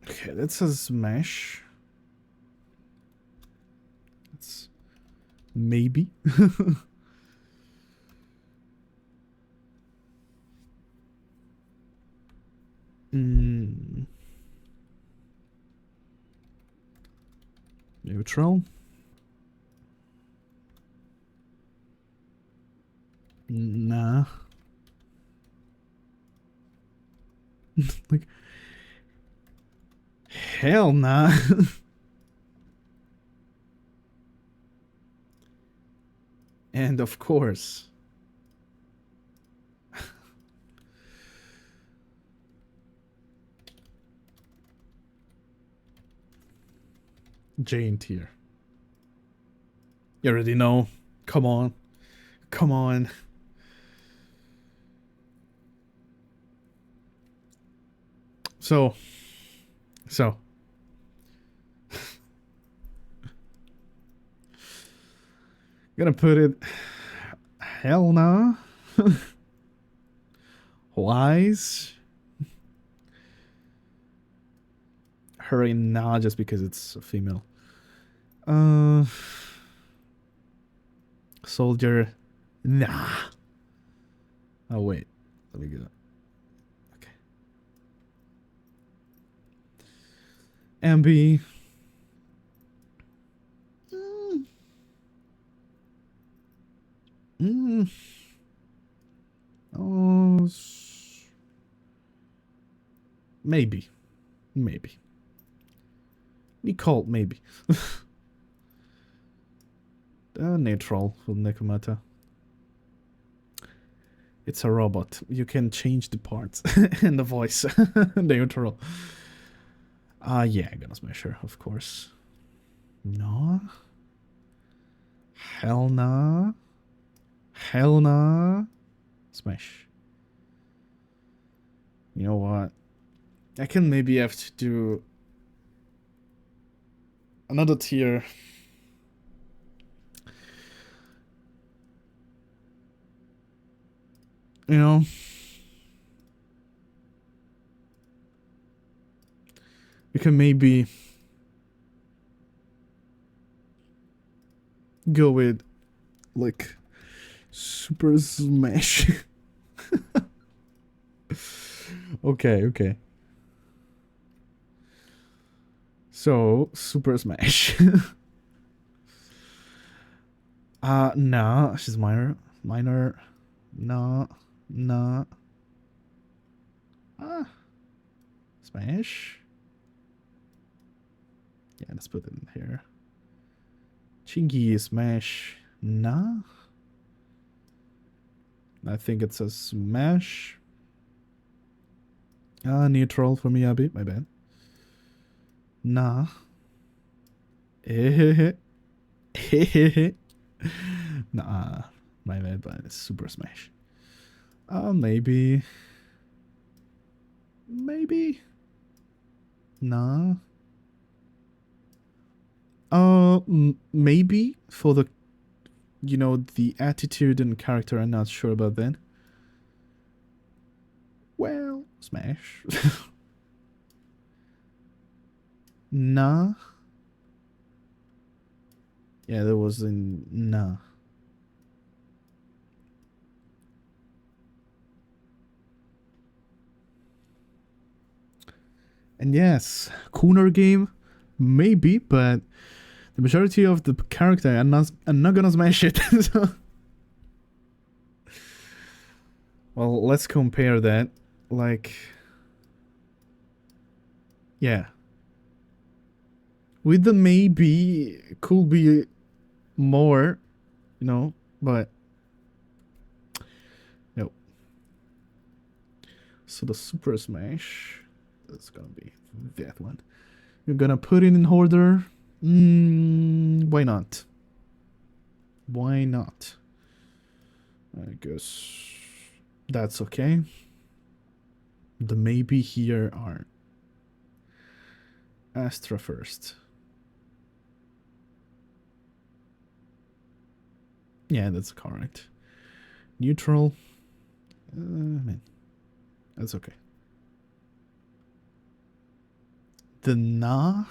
Okay, that's a smash. It's maybe. Neutral. Nah. Like, hell nah. And of course. J in tier. You already know. Come on. Come on. So. Gonna put it. Hell nah. Wise. Hurry nah, just because it's a female. Soldier. Nah. Oh, wait. Let me go. Okay. MB. Oh. Maybe. Nicole, maybe. Neutral for Nekomata. It's a robot. You can change the parts and the voice. Neutral. Yeah, I'm gonna smash her, of course. No. Hell nah. Hell nah. Smash. You know what? I can maybe have to do another tier. You know, we can maybe go with like Super Smash. Okay. So Super Smash. No, she's minor. No. Smash. Yeah, let's put it in here. Chingy smash. Nah. I think it's a smash. Neutral for Miyabi. My bad. Nah. Nah. My bad, but it's super smash. Maybe. Nah. Maybe for the, you know, the attitude and character. I'm not sure about that. Well, smash. Nah. Yeah, there was in nah. And yes, Cooner game, maybe, but the majority of the character, I'm not gonna smash it. So. Well, let's compare that. Like, yeah. With the maybe, could be more, you know, but no. So the Super Smash, that's gonna be that one. You're gonna put it in order. Why not? Why not? I guess that's okay. The maybe here are Astra first. Yeah, that's correct. Neutral. Man, that's okay. The nah.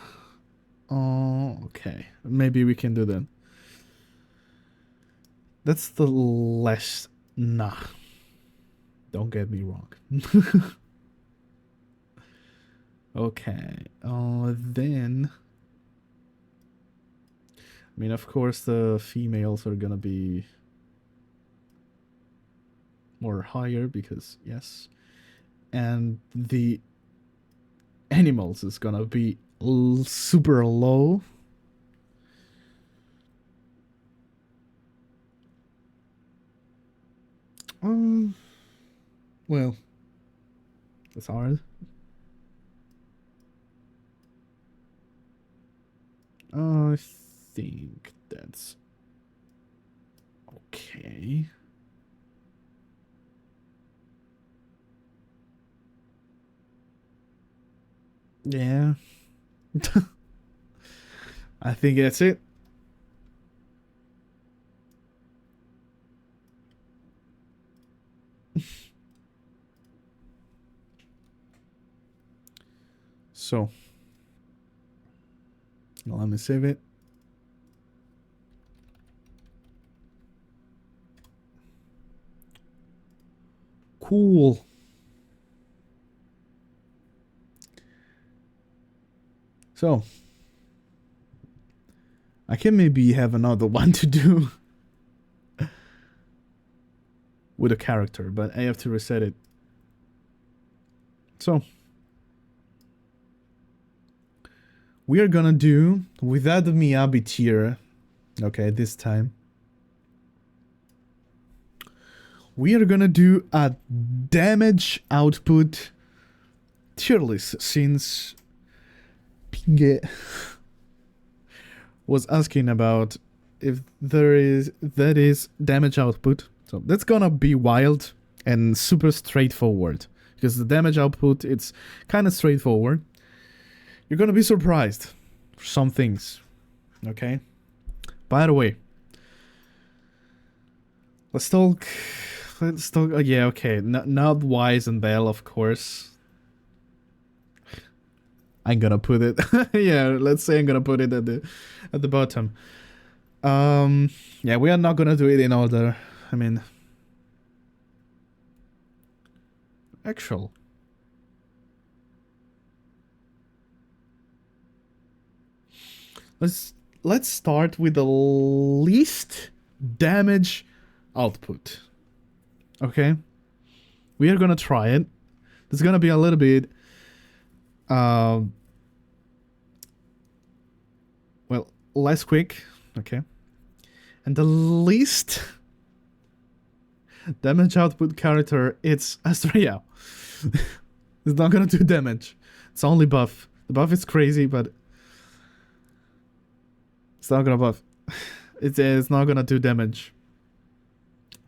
Oh, okay. Maybe we can do that. That's the less nah. Don't get me wrong. Okay. Then. I mean, of course, the females are gonna be more higher because yes, and the animals is gonna be super low. Well, that's hard. I think that's okay. Yeah. I think that's it. So, let me save it. Cool. So, I can maybe have another one to do with a character, but I have to reset it. So, we are gonna do without the Miyabi tier. Okay, this time we are gonna do a damage output tier list, since Pinge was asking about if that is damage output. So that's gonna be wild and super straightforward, because the damage output, it's kind of straightforward. You're gonna be surprised for some things. Okay? By the way, let's talk, oh, yeah, okay, not Wise and Bell, of course. I'm gonna put it, yeah, let's say I'm gonna put it at the bottom. Yeah, we are not gonna do it in order. I mean, actual. Let's start with the least damage output. Okay? We are gonna try it. It's gonna be a little bit well, less quick, okay? And the least damage output character, it's ASTRA. It's not gonna do damage. It's only buff. The buff is crazy, but it's not gonna buff. It's not gonna do damage.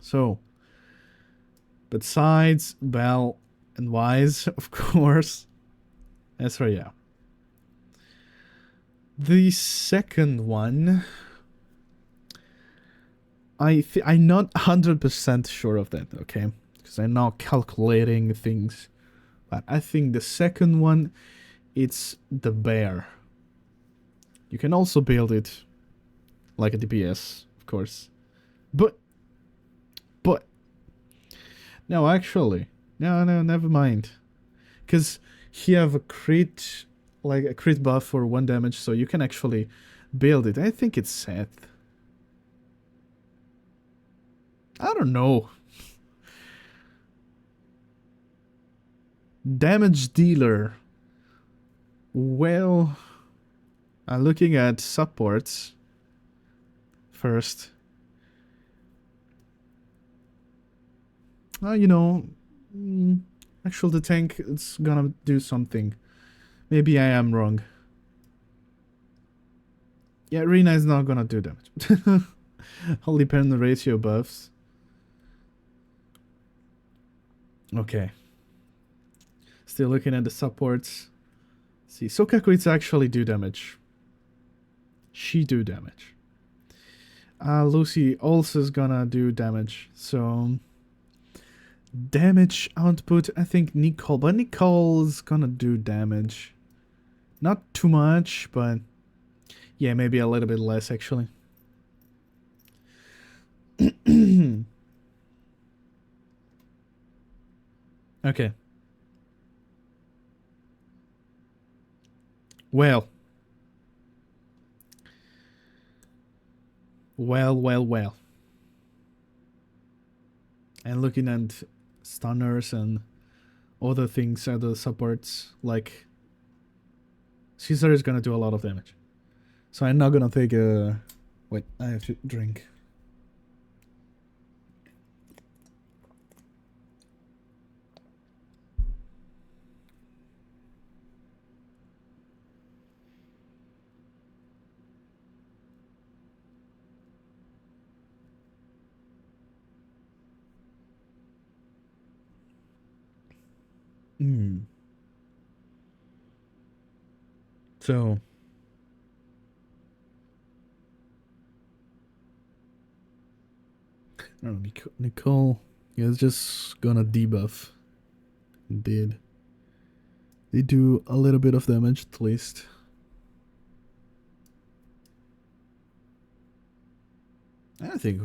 So, besides Bell and Wise, of course, ASTRA. The second one, I'm not 100% sure of that, okay? Because I'm not calculating things. But I think the second one, it's the bear. You can also build it like a DPS, of course. But no, actually, no, never mind. Because he have a crit, like a crit buff for 1 damage, so you can actually build it. I think it's Seth. I don't know. Damage dealer. Well, I'm looking at supports first. You know, actually the tank, it's gonna do something. Maybe I am wrong. Yeah, Rina is not gonna do damage. Only depend on the ratio buffs. Okay. Still looking at the supports. See, Sokaku, it's actually do damage. She do damage. Lucy also is gonna do damage. So, damage output, I think Nicole. But Nicole's gonna do damage. Not too much, but yeah, maybe a little bit less actually. Okay. Well. And looking at stunners and other things, other supports, like Caesar is gonna do a lot of damage. So I'm not gonna take a... Wait, I have to drink. So I don't know, Nicole is just gonna debuff. Indeed. They do a little bit of damage at least. I think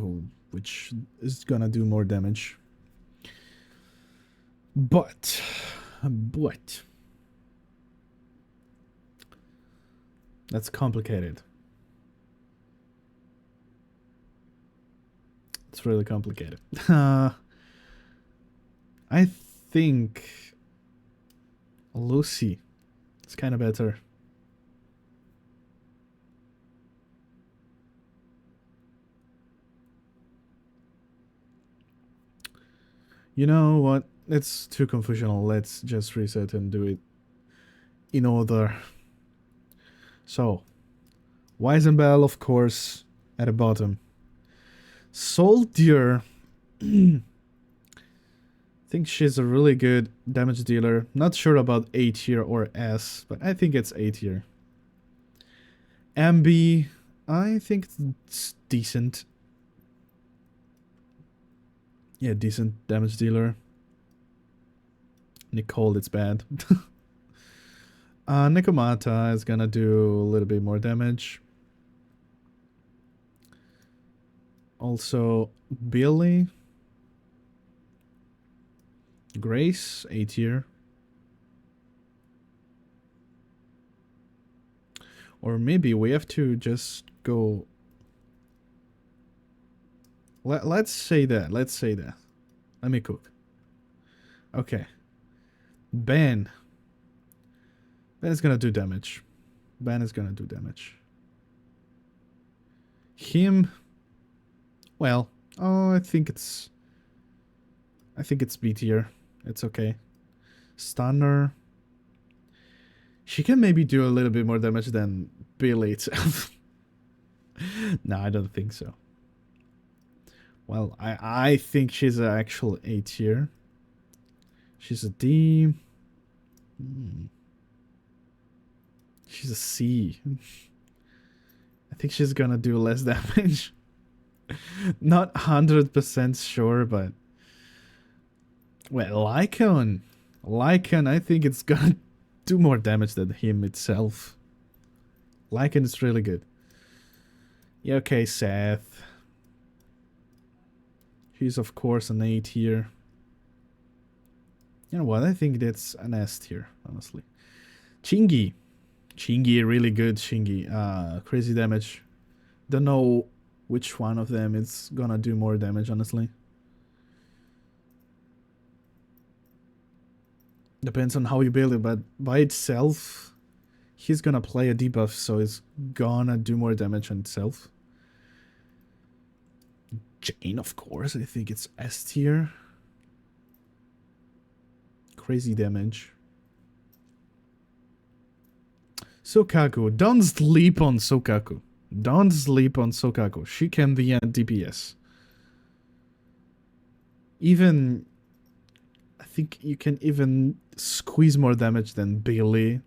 which is gonna do more damage. But that's complicated. It's really complicated. I think Lucy is kind of better. You know what? It's too confusional. Let's just reset and do it in order. So, Weizenbell, of course, at the bottom. Soldier. I think she's a really good damage dealer. Not sure about A tier or S, but I think it's A tier. Ambi, I think it's decent. Yeah, decent damage dealer. Nicole, it's bad. Nekomata is gonna do a little bit more damage. Also, Billy. Grace, A tier. Or maybe we have to just go... Let's say that. Let's say that. Let me cook. Okay. Ben. Ben is gonna do damage. Ben is gonna do damage. Him... Well, I think it's B tier. It's okay. Stunner. She can maybe do a little bit more damage than Billy itself. No, I don't think so. Well, I think she's an actual A tier. She's a D. She's a C. I think she's gonna do less damage. Not 100% sure, but... Well, Lycan, I think it's gonna do more damage than him itself. Lycan is really good. Yeah, okay, Seth. He's of course an A tier. You know what, I think that's an S tier, honestly. Chingy, really good Chingy. Crazy damage. Don't know which one of them is gonna do more damage, honestly. Depends on how you build it, but by itself, he's gonna play a debuff, so it's gonna do more damage on itself. Jane, of course, I think it's S tier. Crazy damage. Sokaku, don't sleep on Sokaku. Don't sleep on Sokaku. She can be at DPS. Even... I think you can even squeeze more damage than Billy